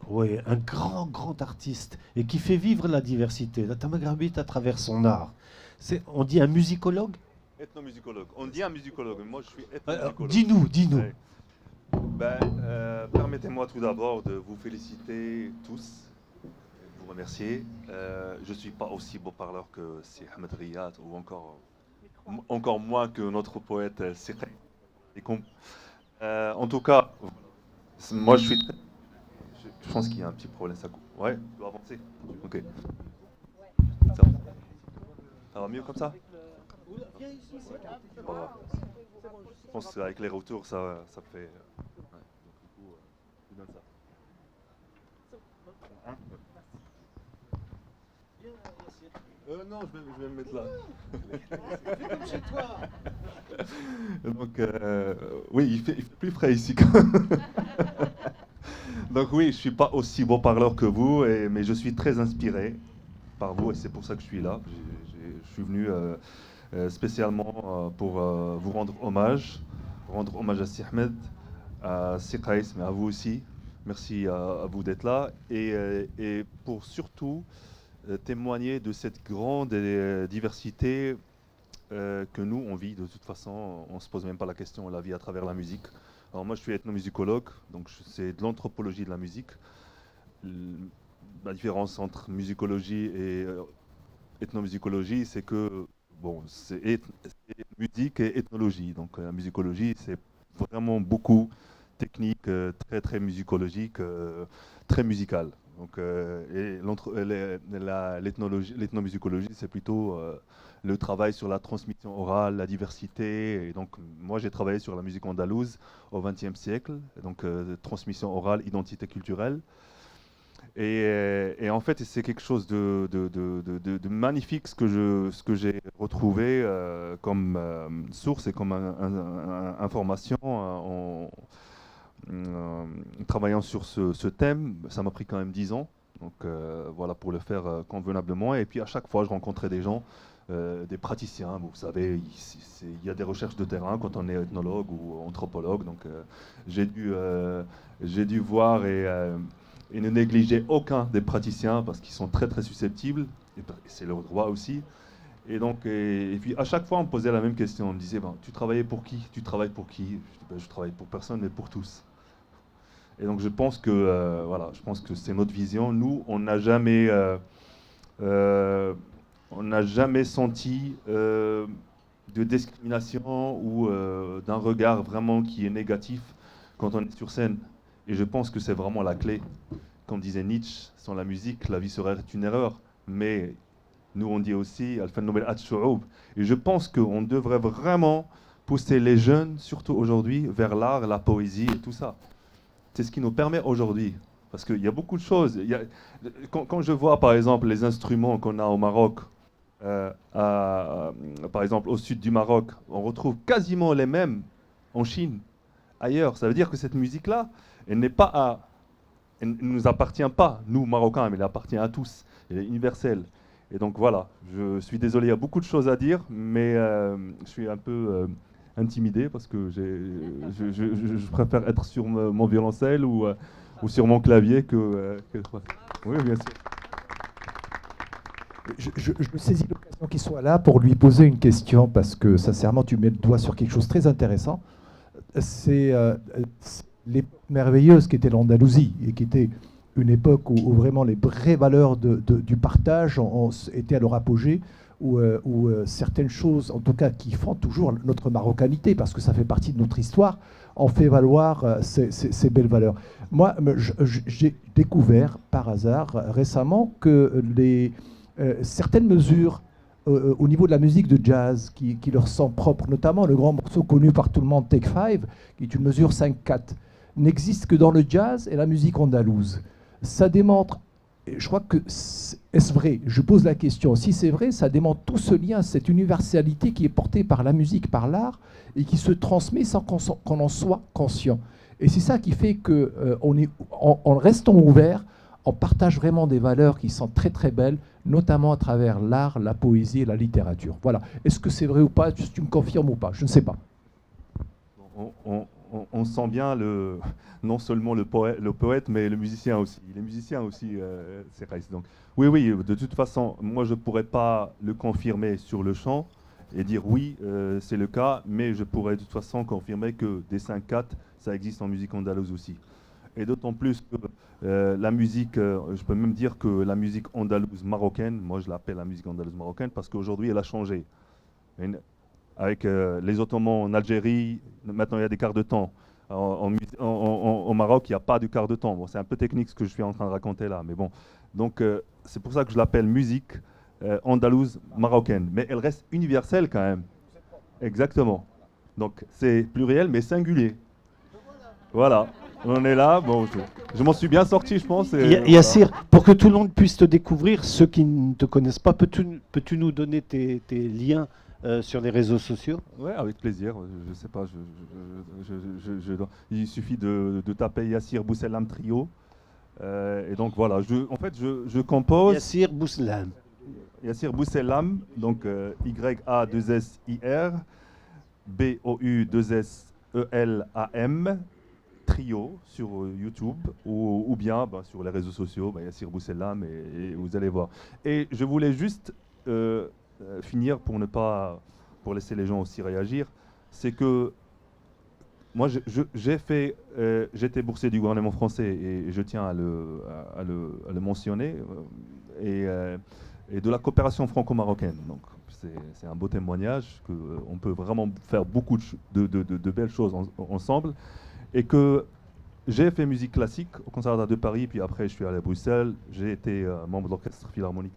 Oui, un grand artiste et qui fait vivre la diversité, la tamagrabite à travers son art. On dit un musicologue? Ethnomusicologue. On dit un musicologue, mais moi je suis ethnomusicologue. Dis-nous. Ouais. Permettez-moi tout d'abord de vous féliciter tous, de vous remercier. Je ne suis pas aussi beau parleur que si Ahmed Riyad ou encore moins que notre poète Siqaïs. En tout cas, moi je suis... Je pense qu'il y a un petit problème, ça coupe. Ouais, je dois avancer. Ok. Ça va mieux comme ça? Voilà. Je pense qu'avec les retours, ça fait. Ouais. Donc, du coup, je donne ça. Hein? Non, je vais me mettre là. Comme chez toi. Donc, oui, il fait plus frais ici. Donc oui, je suis pas aussi bon parleur que vous, mais je suis très inspiré par vous et c'est pour ça que je suis là. Je suis venu spécialement pour vous rendre hommage à Si Ahmed, à Si Qais, mais à vous aussi. Merci à vous d'être là et pour surtout témoigner de cette grande diversité que nous, on vit de toute façon. On ne se pose même pas la question, on la vit à travers la musique. Alors moi, je suis ethnomusicologue, donc c'est de l'anthropologie de la musique. La différence entre musicologie et ethnomusicologie, c'est que bon, c'est musique et ethnologie. Donc la musicologie, c'est vraiment beaucoup technique, très très musicologique, très musical. Donc, l'ethnomusicologie, c'est plutôt le travail sur la transmission orale, la diversité. Et donc, moi, j'ai travaillé sur la musique andalouse au XXe siècle, donc transmission orale, identité culturelle. Et en fait, c'est quelque chose de magnifique ce que j'ai retrouvé comme source et comme information en travaillant sur ce thème. Ça m'a pris quand même 10 ans. Donc voilà, pour le faire convenablement. Et puis à chaque fois, je rencontrais des gens, des praticiens. Vous savez, il y a des recherches de terrain quand on est ethnologue ou anthropologue. Donc j'ai dû voir et ne négliger aucun des praticiens parce qu'ils sont très très susceptibles. Et c'est leur droit aussi. Et donc, et puis à chaque fois, on me posait la même question. On me disait, ben, tu travaillais pour qui? Tu travailles pour qui? Je dis, ben, je travaille pour personne, mais pour tous. Et donc, je pense que voilà, je pense que c'est notre vision. Nous, on n'a jamais senti de discrimination ou d'un regard vraiment qui est négatif quand on est sur scène. Et je pense que c'est vraiment la clé. Comme disait Nietzsche, sans la musique, la vie serait une erreur. Mais nous, on dit aussi et je pense qu'on devrait vraiment pousser les jeunes, surtout aujourd'hui, vers l'art, la poésie et tout ça. C'est ce qui nous permet aujourd'hui. Parce qu'il y a beaucoup de choses. Quand je vois, par exemple, les instruments qu'on a au Maroc, par exemple, au sud du Maroc, on retrouve quasiment les mêmes en Chine, ailleurs. Ça veut dire que cette musique-là, elle ne nous appartient pas, nous, Marocains, mais elle appartient à tous. Elle est universelle. Et donc voilà, je suis désolé, il y a beaucoup de choses à dire, mais je suis un peu intimidé parce que je préfère être sur mon violoncelle ou sur mon clavier que... Oui, bien sûr. Je saisis l'occasion qu'il soit là pour lui poser une question parce que sincèrement, tu mets le doigt sur quelque chose de très intéressant. C'est l'époque merveilleuse qu'était l'Andalousie et qui était une époque où vraiment les vraies valeurs du partage étaient à leur apogée, où certaines choses, en tout cas qui font toujours notre marocanité, parce que ça fait partie de notre histoire, ont fait valoir ces belles valeurs. Moi, j'ai découvert par hasard récemment que certaines mesures au niveau de la musique de jazz qui leur sont propres, notamment le grand morceau connu par tout le monde, Take 5, qui est une mesure 5/4, n'existe que dans le jazz et la musique andalouse. Ça démontre, je crois que, est-ce vrai? Je pose la question. Si c'est vrai, ça démontre tout ce lien, cette universalité qui est portée par la musique, par l'art, et qui se transmet sans qu'on en soit conscient. Et c'est ça qui fait qu'en restant ouvert, on partage vraiment des valeurs qui sont très très belles, notamment à travers l'art, la poésie et la littérature. Voilà. Est-ce que c'est vrai ou pas? Tu me confirmes ou pas? Je ne sais pas. On sent bien non seulement le poète, mais le musicien aussi. Les musiciens aussi, c'est Qais. Donc, oui, de toute façon, moi je ne pourrais pas le confirmer sur le champ et dire oui, c'est le cas, mais je pourrais de toute façon confirmer que des 5/4, ça existe en musique andalouse aussi. Et d'autant plus que la musique, je peux même dire que la musique andalouse marocaine, moi je l'appelle la musique andalouse marocaine parce qu'aujourd'hui elle a changé. Avec les Ottomans en Algérie, maintenant il y a des quarts de temps. Au Maroc, il n'y a pas de quart de temps. Bon, c'est un peu technique ce que je suis en train de raconter là, mais bon. Donc c'est pour ça que je l'appelle musique andalouse marocaine. Mais elle reste universelle quand même. Exactement. Donc c'est pluriel mais singulier. Voilà. On est là. Bon, je m'en suis bien sorti, je pense. Yassir, pour que tout le monde puisse te découvrir, ceux qui ne te connaissent pas, peux-tu nous donner tes liens sur les réseaux sociaux? Ouais, avec plaisir. Je sais pas. Il suffit de taper Yassir Bousselam Trio. Et donc voilà. Je compose. Yassir Bousselam. Yassir Bousselam, donc Y-A-2-S-I-R, B-O-U-2-S-E-L-A-M, Trio sur YouTube ou bien sur les réseaux sociaux, Yassir Bousselam et vous allez voir. Et je voulais juste finir pour laisser les gens aussi réagir, c'est que moi j'étais boursier du gouvernement français et je tiens à le mentionner et de la coopération franco-marocaine. Donc c'est un beau témoignage qu'on peut vraiment faire beaucoup de belles choses ensemble. Et que j'ai fait musique classique au Conservatoire de Paris, puis après je suis allé à Bruxelles. J'ai été membre de l'Orchestre Philharmonique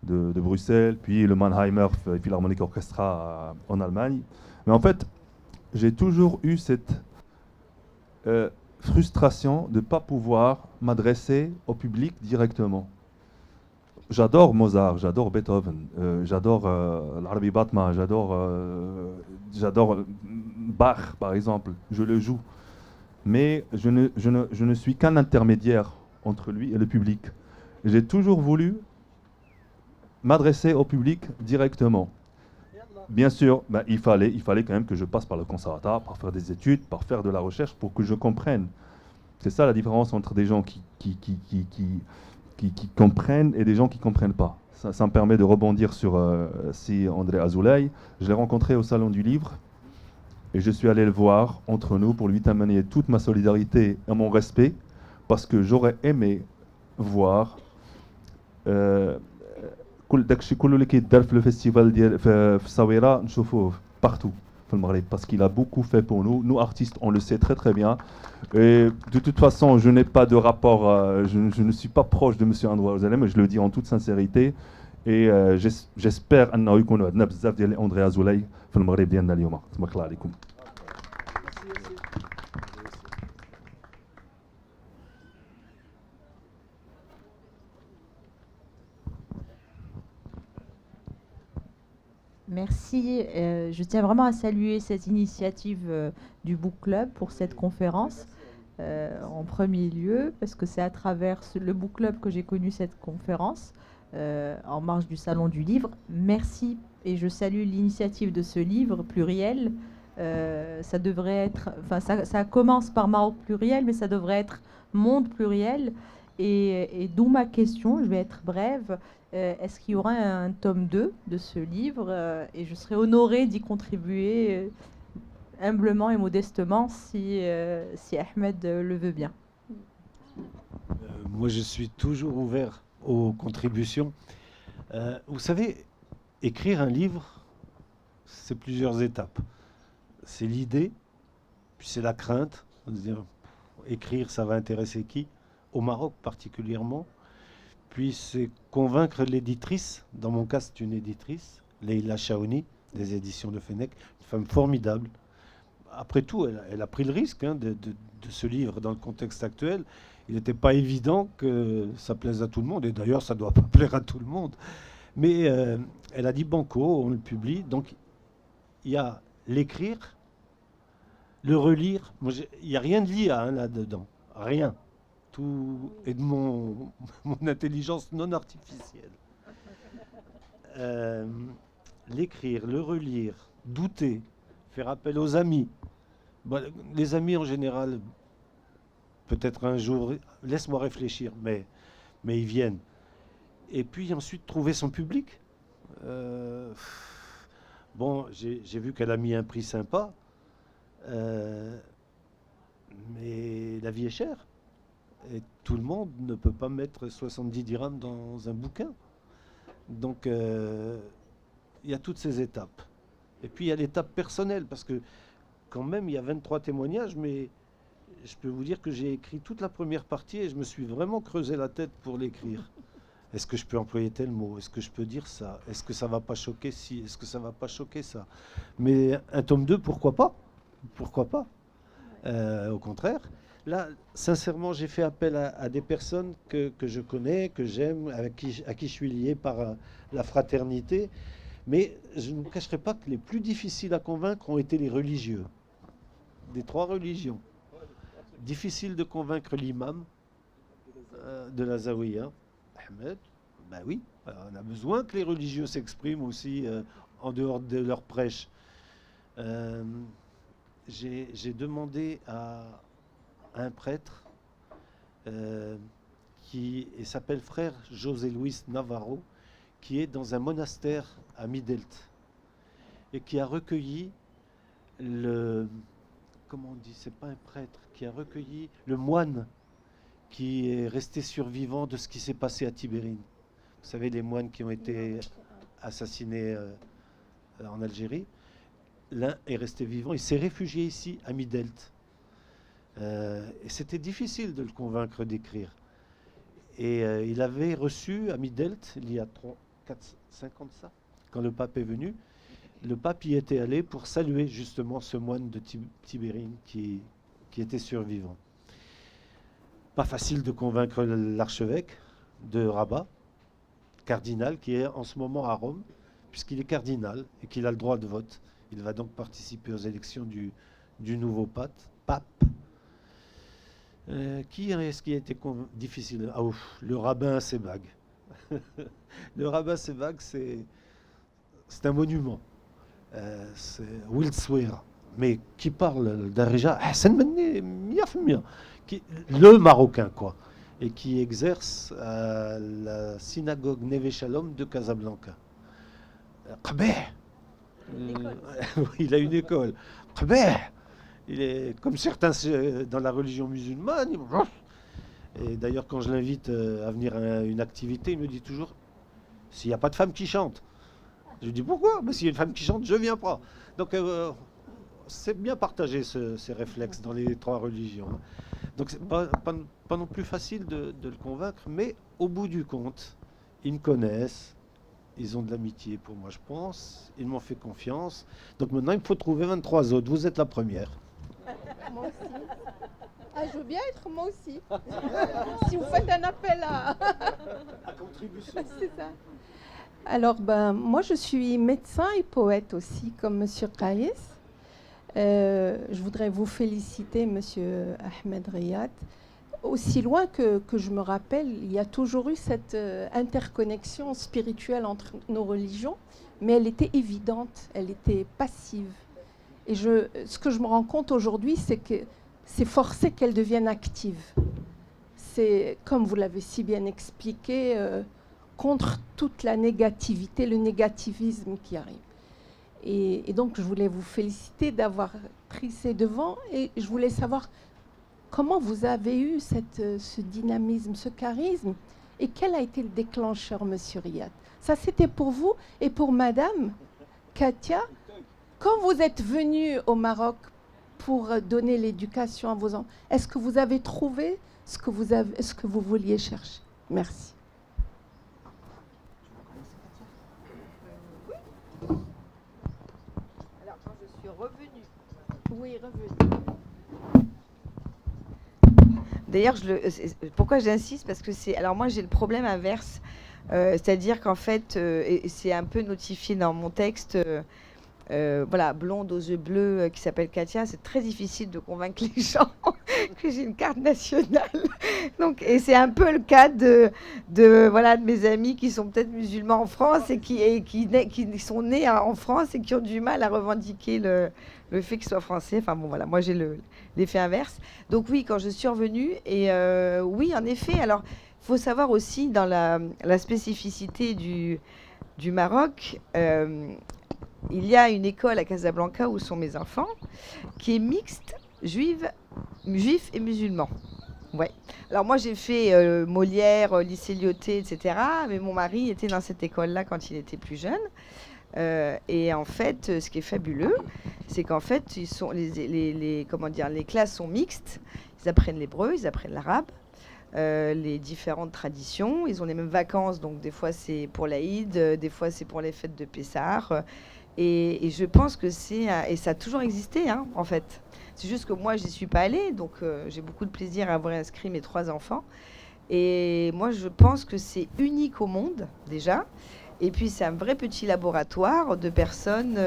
de Bruxelles, puis le Mannheimer Philharmonic Orchestra en Allemagne. Mais en fait, j'ai toujours eu cette frustration de ne pas pouvoir m'adresser au public directement. J'adore Mozart, j'adore Beethoven, j'adore l'Arabi Batma, j'adore Bach par exemple, je le joue. Mais je ne suis qu'un intermédiaire entre lui et le public. J'ai toujours voulu m'adresser au public directement. Bien sûr, il fallait quand même que je passe par le conservatoire, par faire des études, par faire de la recherche pour que je comprenne. C'est ça la différence entre des gens qui comprennent et des gens qui ne comprennent pas. Ça me permet de rebondir sur André Azoulay. Je l'ai rencontré au Salon du Livre et je suis allé le voir entre nous pour lui témoigner toute ma solidarité et mon respect parce que j'aurais aimé voir le festival de Sawira partout parce qu'il a beaucoup fait pour nous. Nous artistes, on le sait très très bien. Et de toute façon, je n'ai pas de rapport, je ne suis pas proche de M. André Azoulay, mais je le dis en toute sincérité. Et j'espère que nous avons beaucoup d'André Azoulay في المغرب ديالنا اليوم. تبارك الله عليكم. Merci. Je tiens vraiment à saluer cette initiative du Book Club pour cette conférence en premier lieu, parce que c'est à travers le Book Club que j'ai connu cette conférence en marge du Salon du Livre. Merci et je salue l'initiative de ce livre pluriel. Ça devrait être, enfin ça commence par Maroc pluriel, mais ça devrait être monde pluriel. Et d'où ma question, je vais être brève. Est-ce qu'il y aura un tome 2 de ce livre et je serais honorée d'y contribuer humblement et modestement si Ahmed le veut bien. Moi, je suis toujours ouvert aux contributions. Vous savez, écrire un livre, c'est plusieurs étapes. C'est l'idée, puis c'est la crainte, de dire écrire, ça va intéresser qui? Au Maroc particulièrement. Puis c'est convaincre l'éditrice, dans mon cas c'est une éditrice, Leila Chaouni, des éditions de Fenech, une femme formidable. Après tout, elle a pris le risque de ce livre dans le contexte actuel. Il n'était pas évident que ça plaise à tout le monde, et d'ailleurs ça ne doit pas plaire à tout le monde. Mais elle a dit banco, on le publie, donc il y a l'écrire, le relire. Il n'y a rien de l'IA là-dedans, rien. Tout est de mon intelligence non artificielle. L'écrire, le relire, douter, faire appel aux amis. Les amis en général, peut-être un jour, laisse-moi réfléchir, mais ils viennent. Et puis ensuite trouver son public. Bon, j'ai vu qu'elle a mis un prix sympa, mais la vie est chère. Et tout le monde ne peut pas mettre 70 dirhams dans un bouquin. Donc, il y a toutes ces étapes. Et puis, il y a l'étape personnelle, parce que quand même, il y a 23 témoignages, mais je peux vous dire que j'ai écrit toute la première partie et je me suis vraiment creusé la tête pour l'écrire. Est-ce que je peux employer tel mot? Est-ce que je peux dire ça? Est-ce que ça va pas choquer ci? Est-ce que ça va pas choquer ça? Mais un tome 2, pourquoi pas? Pourquoi pas? Au contraire. Là, sincèrement, j'ai fait appel à des personnes que je connais, que j'aime, à qui je suis lié par la fraternité. Mais je ne vous cacherai pas que les plus difficiles à convaincre ont été les religieux, des 3 religions. Difficile de convaincre l'imam de la Zawiya, Ahmed. Ben oui, on a besoin que les religieux s'expriment aussi en dehors de leur prêche. J'ai demandé à un prêtre qui s'appelle frère José Luis Navarro, qui est dans un monastère à Midelt et qui a recueilli comment on dit, c'est pas un prêtre, qui a recueilli le moine qui est resté survivant de ce qui s'est passé à Tibérine. Vous savez, les moines qui ont été assassinés en Algérie. L'un est resté vivant, il s'est réfugié ici à Midelt. Et c'était difficile de le convaincre d'écrire. Et il avait reçu à Midelt, il y a 5 ans de ça, quand le pape est venu, le pape y était allé pour saluer justement ce moine de Tibérine qui était survivant. Pas facile de convaincre l'archevêque de Rabat, cardinal, qui est en ce moment à Rome, puisqu'il est cardinal et qu'il a le droit de vote. Il va donc participer aux élections du nouveau pape. Qui est-ce qui a été difficile? Ah ouf, le rabbin Sebag. Le rabbin Sebag, c'est un monument. C'est Wild Swear, mais qui parle d'Arija, le Marocain, quoi, et qui exerce à la synagogue Neve Shalom de Casablanca. Il a une école. Il est comme certains dans la religion musulmane. Et d'ailleurs, quand je l'invite à venir à une activité, il me dit toujours, s'il n'y a pas de femme qui chante. Je lui dis pourquoi? Mais s'il y a une femme qui chante, je ne viens pas. Donc c'est bien partagé ces réflexes dans les 3 religions. Donc c'est pas non plus facile de le convaincre, mais au bout du compte, ils me connaissent. Ils ont de l'amitié pour moi, je pense. Ils m'ont fait confiance. Donc maintenant, il faut trouver 23 autres. Vous êtes la première. Moi aussi. Ah, je veux bien être moi aussi. Si vous faites un appel à contribution. C'est ça. Alors, moi, je suis médecin et poète aussi, comme Monsieur Qaïs. Je voudrais vous féliciter, Monsieur Ahmed Riyad. Aussi loin que je me rappelle, il y a toujours eu cette interconnexion spirituelle entre nos religions, mais elle était évidente, elle était passive. Et ce que je me rends compte aujourd'hui, c'est que c'est forcé qu'elle devienne active. C'est, comme vous l'avez si bien expliqué, contre toute la négativité, le négativisme qui arrive. Et donc, je voulais vous féliciter d'avoir pris ces devants et je voulais savoir comment vous avez eu ce dynamisme, ce charisme et quel a été le déclencheur, Monsieur Riyad? Ça, c'était pour vous et pour Madame Katia. Quand vous êtes venu au Maroc pour donner l'éducation à vos enfants, est-ce que vous avez trouvé ce que vous vouliez chercher? Merci. Alors, quand je suis revenue. Oui, revenue. D'ailleurs, pourquoi j'insiste? Parce que alors moi, j'ai le problème inverse. C'est-à-dire qu'en fait, et c'est un peu notifié dans mon texte, voilà, blonde aux yeux bleus qui s'appelle Katia, c'est très difficile de convaincre les gens que j'ai une carte nationale. Donc, et c'est un peu le cas de mes amis qui sont peut-être musulmans en France et qui sont nés en France et qui ont du mal à revendiquer le fait qu'ils soient français. Enfin bon, voilà, moi j'ai l'effet inverse. Donc oui, quand je suis revenue, et oui, en effet, alors il faut savoir aussi dans la spécificité du Maroc, il y a une école à Casablanca où sont mes enfants, qui est mixte, juif et musulman. Ouais. Alors moi j'ai fait Molière, lycée Lyoté, etc. Mais mon mari était dans cette école-là quand il était plus jeune. Et en fait, ce qui est fabuleux, c'est qu'en fait, les classes sont mixtes. Ils apprennent l'hébreu, ils apprennent l'arabe. les différentes traditions. Ils ont les mêmes vacances, donc des fois c'est pour l'Aïd, des fois c'est pour les fêtes de Pessah. Et je pense que et ça a toujours existé, hein, en fait. C'est juste que moi, j'y suis pas allée, donc j'ai beaucoup de plaisir à avoir inscrit mes 3 enfants. Et moi, je pense que c'est unique au monde, déjà. Et puis, c'est un vrai petit laboratoire de personnes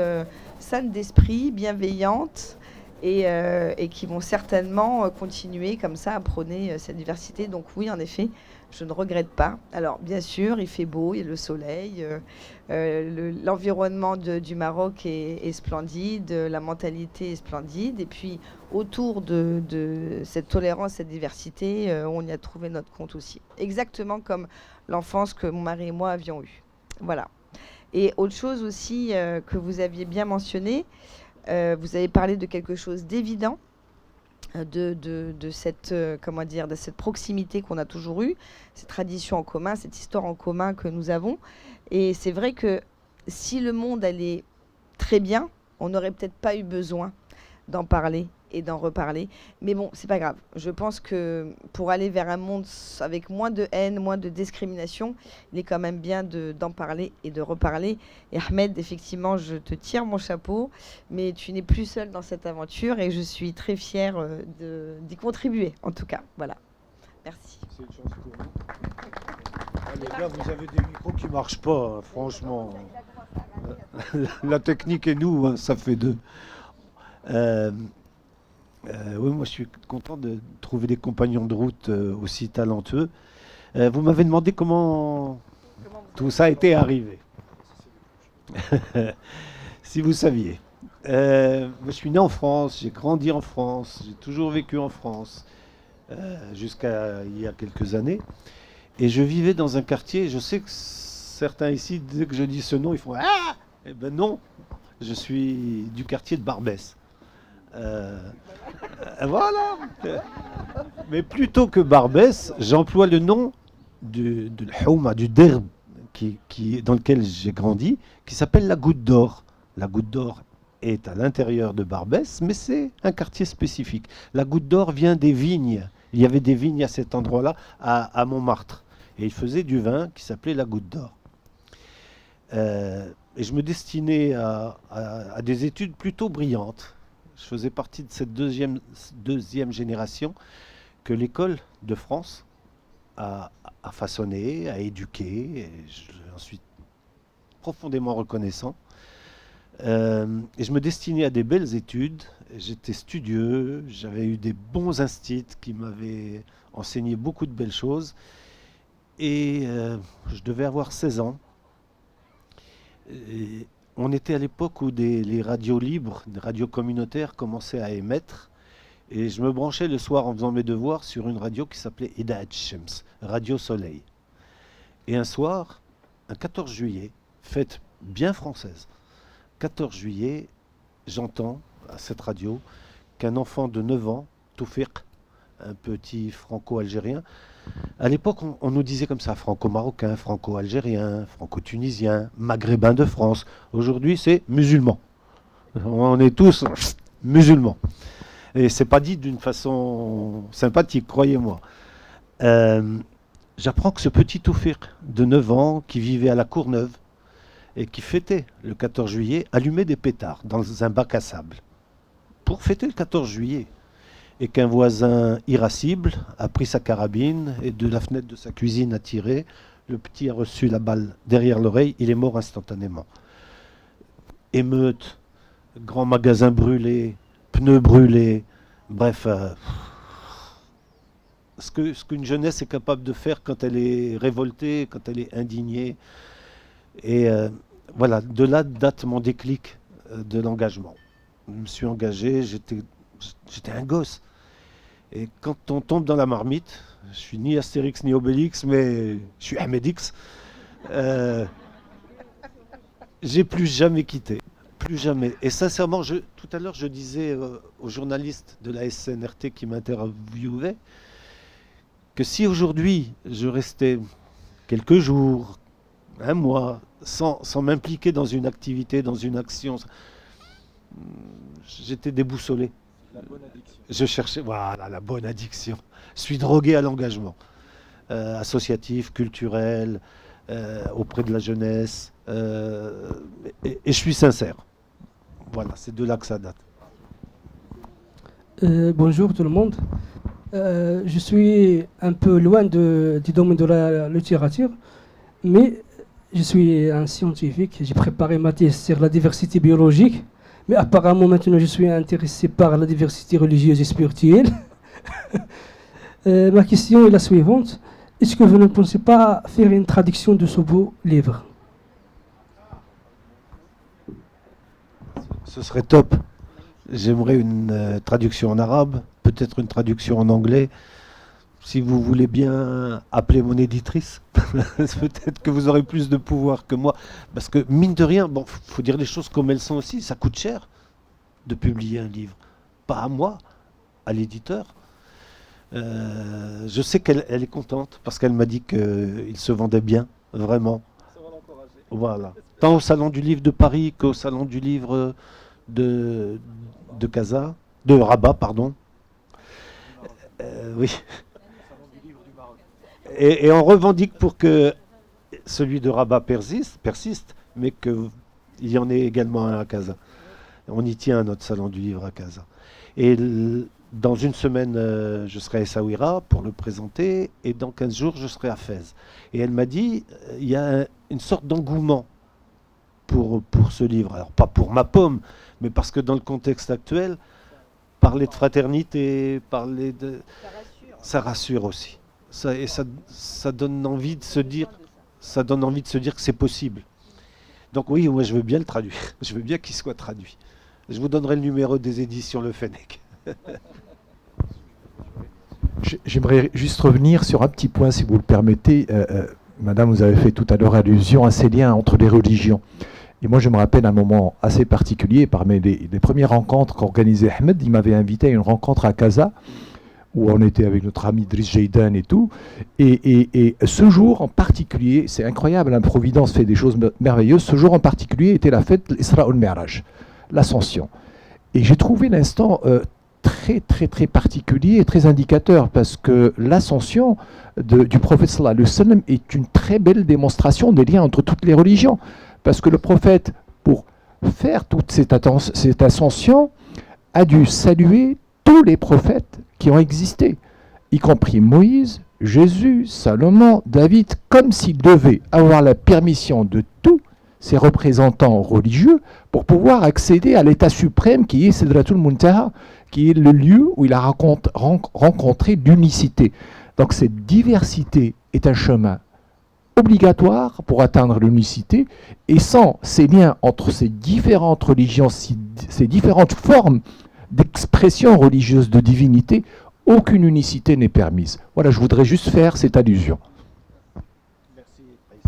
saines d'esprit, bienveillantes, et qui vont certainement continuer comme ça à prôner cette diversité. Donc oui, en effet, je ne regrette pas. Alors, bien sûr, il fait beau, il y a le soleil, l'environnement du Maroc est splendide, la mentalité est splendide. Et puis, autour de cette tolérance, cette diversité, on y a trouvé notre compte aussi. Exactement comme l'enfance que mon mari et moi avions eue. Voilà. Et autre chose aussi que vous aviez bien mentionné, vous avez parlé de quelque chose d'évident, de cette, de cette proximité qu'on a toujours eue, cette tradition en commun, cette histoire en commun que nous avons. Et c'est vrai que si le monde allait très bien, on n'aurait peut-être pas eu besoin d'en parler et d'en reparler. Mais bon, c'est pas grave. Je pense que pour aller vers un monde avec moins de haine, moins de discrimination, il est quand même bien d'en parler et de reparler. Et Ahmed, effectivement, je te tire mon chapeau, mais tu n'es plus seul dans cette aventure et je suis très fière d'y contribuer, en tout cas. Voilà. Merci. C'est une chance pour vous. Ah, les gars, vous avez des micros qui ne marchent pas, hein, franchement. La technique et nous, hein, ça fait deux. Oui, moi je suis content de trouver des compagnons de route aussi talentueux. Vous m'avez demandé comment tout ça a été arrivé. Si vous saviez. Je suis né en France, j'ai grandi en France, j'ai toujours vécu en France, jusqu'à il y a quelques années. Et je vivais dans un quartier, je sais que certains ici, dès que je dis ce nom, ils font « Ah !» Eh ben non, je suis du quartier de Barbès. Voilà. Mais plutôt que Barbès, j'emploie le nom du Houma, du Derb, dans lequel j'ai grandi, qui s'appelle la Goutte d'Or. La Goutte d'Or est à l'intérieur de Barbès, mais c'est un quartier spécifique. La Goutte d'Or vient des vignes. Il y avait des vignes à cet endroit-là, à Montmartre. Et ils faisaient du vin qui s'appelait la Goutte d'Or. Et je me destinais à des études plutôt brillantes. Je faisais partie de cette deuxième génération que l'école de France a façonné, a éduqué. Et j'en suis profondément reconnaissant. Et je me destinais à des belles études. J'étais studieux, j'avais eu des bons instits qui m'avaient enseigné beaucoup de belles choses. Et je devais avoir 16 ans. Et on était à l'époque où les radios libres, les radios communautaires commençaient à émettre. Et je me branchais le soir en faisant mes devoirs sur une radio qui s'appelait Ida'at Shams, Radio Soleil. Et un soir, un 14 juillet, fête bien française, 14 juillet, j'entends à cette radio qu'un enfant de 9 ans, Toufiq, un petit franco-algérien, à l'époque on nous disait comme ça, franco-marocain, franco-algérien, franco-tunisien, maghrébin de France. Aujourd'hui c'est musulman. On est tous musulmans. Et c'est pas dit d'une façon sympathique, croyez-moi. J'apprends que ce petit Toufiq de 9 ans qui vivait à la Courneuve et qui fêtait le 14 juillet, allumait des pétards dans un bac à sable pour fêter le 14 juillet. Et qu'un voisin irascible a pris sa carabine et de la fenêtre de sa cuisine a tiré. Le petit a reçu la balle derrière l'oreille, il est mort instantanément. Émeute, grand magasin brûlé, pneus brûlés, bref, ce qu'une jeunesse est capable de faire quand elle est révoltée, quand elle est indignée. Et voilà, de là date mon déclic de l'engagement. Je me suis engagé, j'étais un gosse. Et quand on tombe dans la marmite, je suis ni Astérix ni Obélix, mais je suis Ahmedix, j'ai plus jamais quitté. Plus jamais. Et sincèrement, tout à l'heure, je disais aux journalistes de la SNRT qui m'interviewaient que si aujourd'hui je restais quelques jours, un mois, sans m'impliquer dans une activité, dans une action, j'étais déboussolé. La bonne addiction. Je cherchais, voilà, la bonne addiction. Je suis drogué à l'engagement. associatif, culturel, auprès de la jeunesse. Et je suis sincère. Voilà, c'est de là que ça date. Bonjour tout le monde. Je suis un peu loin du domaine de la littérature, mais je suis un scientifique. J'ai préparé ma thèse sur la diversité biologique, mais apparemment maintenant je suis intéressé par la diversité religieuse et spirituelle. Ma question est la suivante. Est-ce que vous ne pensez pas faire une traduction de ce beau livre? Ce serait top. J'aimerais une traduction en arabe, peut-être une traduction en anglais. Si vous voulez bien appeler mon éditrice, peut-être que vous aurez plus de pouvoir que moi. Parce que mine de rien, bon, faut dire les choses comme elles sont aussi. Ça coûte cher de publier un livre. Pas à moi, à l'éditeur. Je sais qu'elle est contente parce qu'elle m'a dit qu'il se vendait bien, vraiment. Ça va l'encourager. Voilà. Tant au Salon du Livre de Paris qu'au Salon du Livre de Rabat, pardon. Oui. Et on revendique pour que celui de Rabat persiste, mais qu'il y en ait également un à Casa. On y tient à notre Salon du Livre à Casa. Et dans une semaine, je serai à Essaouira pour le présenter, et dans 15 jours, je serai à Fès. Et elle m'a dit, il y a une sorte d'engouement pour ce livre. Alors, pas pour ma pomme, mais parce que dans le contexte actuel, parler de fraternité, parler de... Ça rassure aussi. Ça donne envie de se dire... Ça donne envie de se dire que c'est possible. Donc oui, moi je veux bien le traduire. Je veux bien qu'il soit traduit. Je vous donnerai le numéro des éditions Le Fennec. J'aimerais juste revenir sur un petit point, si vous le permettez. Madame, vous avez fait tout à l'heure allusion à ces liens entre les religions. Et moi, je me rappelle un moment assez particulier, parmi les premières rencontres qu'organisait Ahmed. Il m'avait invité à une rencontre à Casa, où on était avec notre ami Driss Jaydan et tout. Et ce jour en particulier, c'est incroyable, hein, Providence fait des choses merveilleuses. Ce jour en particulier était la fête l'Isra al-Mi'raj, l'Ascension. Et j'ai trouvé l'instant très, très, très particulier et très indicateur, parce que l'ascension du prophète sallallahu alayhi wa sallam est une très belle démonstration des liens entre toutes les religions. Parce que le prophète, pour faire toute cette ascension, a dû saluer tous les prophètes qui ont existé, y compris Moïse, Jésus, Salomon, David, comme s'il devait avoir la permission de tous ses représentants religieux pour pouvoir accéder à l'état suprême qui est Sidratul Muntaha, qui est le lieu où il a rencontré l'unicité. Donc cette diversité est un chemin obligatoire pour atteindre l'unicité, et sans ces liens entre ces différentes religions, ces différentes formes d'expression religieuse de divinité, aucune unicité n'est permise. Voilà, je voudrais juste faire cette allusion. Merci, et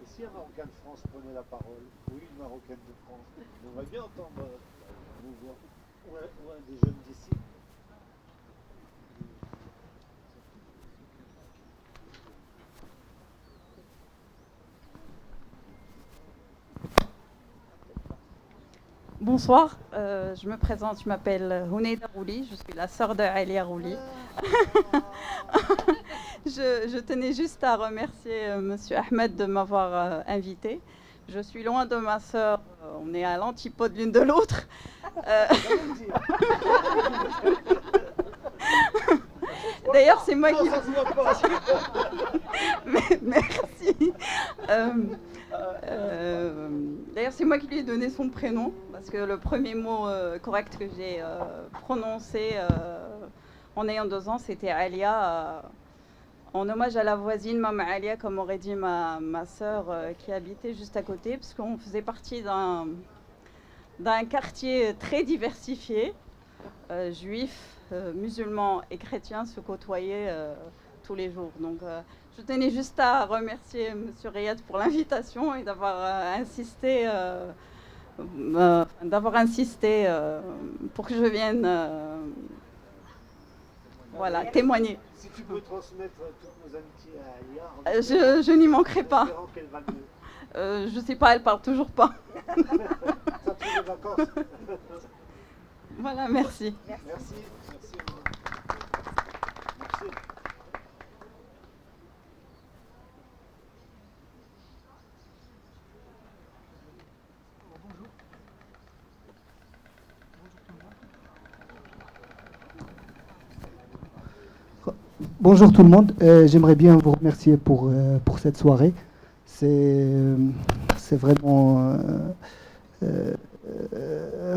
si un Marocain de France prenait la parole, ou une Marocaine de France, on va bien entendre nos voix, ou un des jeunes d'ici. Bonsoir, je me présente, je m'appelle Huneida Rouli, je suis la sœur de Alia Rouli. Je tenais juste à remercier Monsieur Ahmed de m'avoir invité. Je suis loin de ma sœur, on est à l'antipode l'une de l'autre. D'ailleurs, c'est moi qui... Merci. D'ailleurs, c'est moi qui lui ai donné son prénom, parce que le premier mot correct que j'ai prononcé en ayant 2 ans, c'était Alia, en hommage à la voisine Mama Alia, comme aurait dit ma sœur qui habitait juste à côté, parce qu'on faisait partie d'un quartier très diversifié, juifs, musulmans et chrétiens se côtoyaient tous les jours. Donc, je tenais juste à remercier M. Riyad pour l'invitation et d'avoir insisté, pour que je vienne voilà, témoigner. Si tu peux transmettre toutes nos amitiés à Alia, je n'y manquerai pas. Je ne sais pas, elle parle toujours pas. Ça trouve les vacances. Voilà. Voilà, merci. Merci. Bonjour tout le monde. J'aimerais bien vous remercier pour cette soirée. C'est vraiment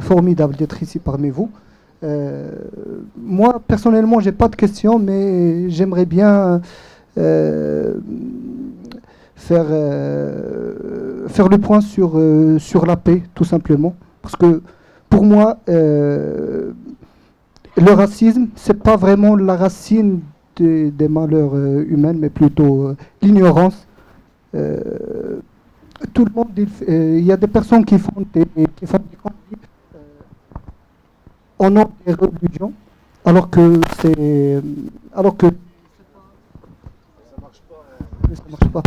formidable d'être ici parmi vous. Moi, personnellement, j'ai pas de questions, mais j'aimerais bien faire le point sur la paix, tout simplement. Parce que pour moi, le racisme, c'est pas vraiment la racine des malheurs humains, mais plutôt l'ignorance. Tout le monde, il y a des personnes qui font des conflits au nom des religions, alors que ça marche pas.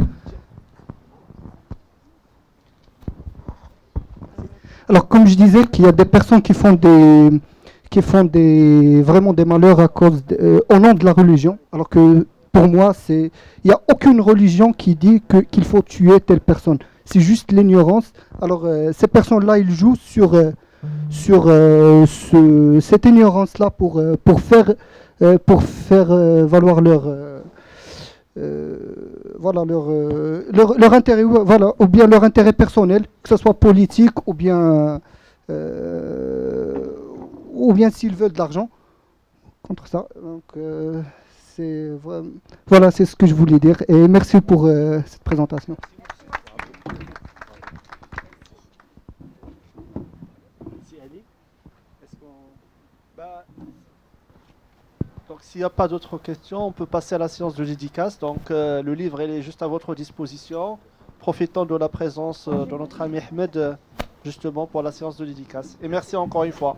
Alors, comme je disais, qu'il y a des personnes qui font vraiment des malheurs à cause au nom de la religion, alors que pour moi, il n'y a aucune religion qui dit qu'il faut tuer telle personne. C'est juste l'ignorance. Alors, ces personnes-là, ils jouent sur cette ignorance-là pour faire valoir leur intérêt, voilà, ou bien leur intérêt personnel, que ce soit politique ou bien s'ils veulent de l'argent contre ça. Donc, voilà, c'est ce que je voulais dire. Et merci pour cette présentation. Donc, s'il n'y a pas d'autres questions, on peut passer à la séance de dédicace. Donc, le livre il est juste à votre disposition. Profitons de la présence de notre ami Ahmed, justement, pour la séance de dédicace. Et merci encore une fois.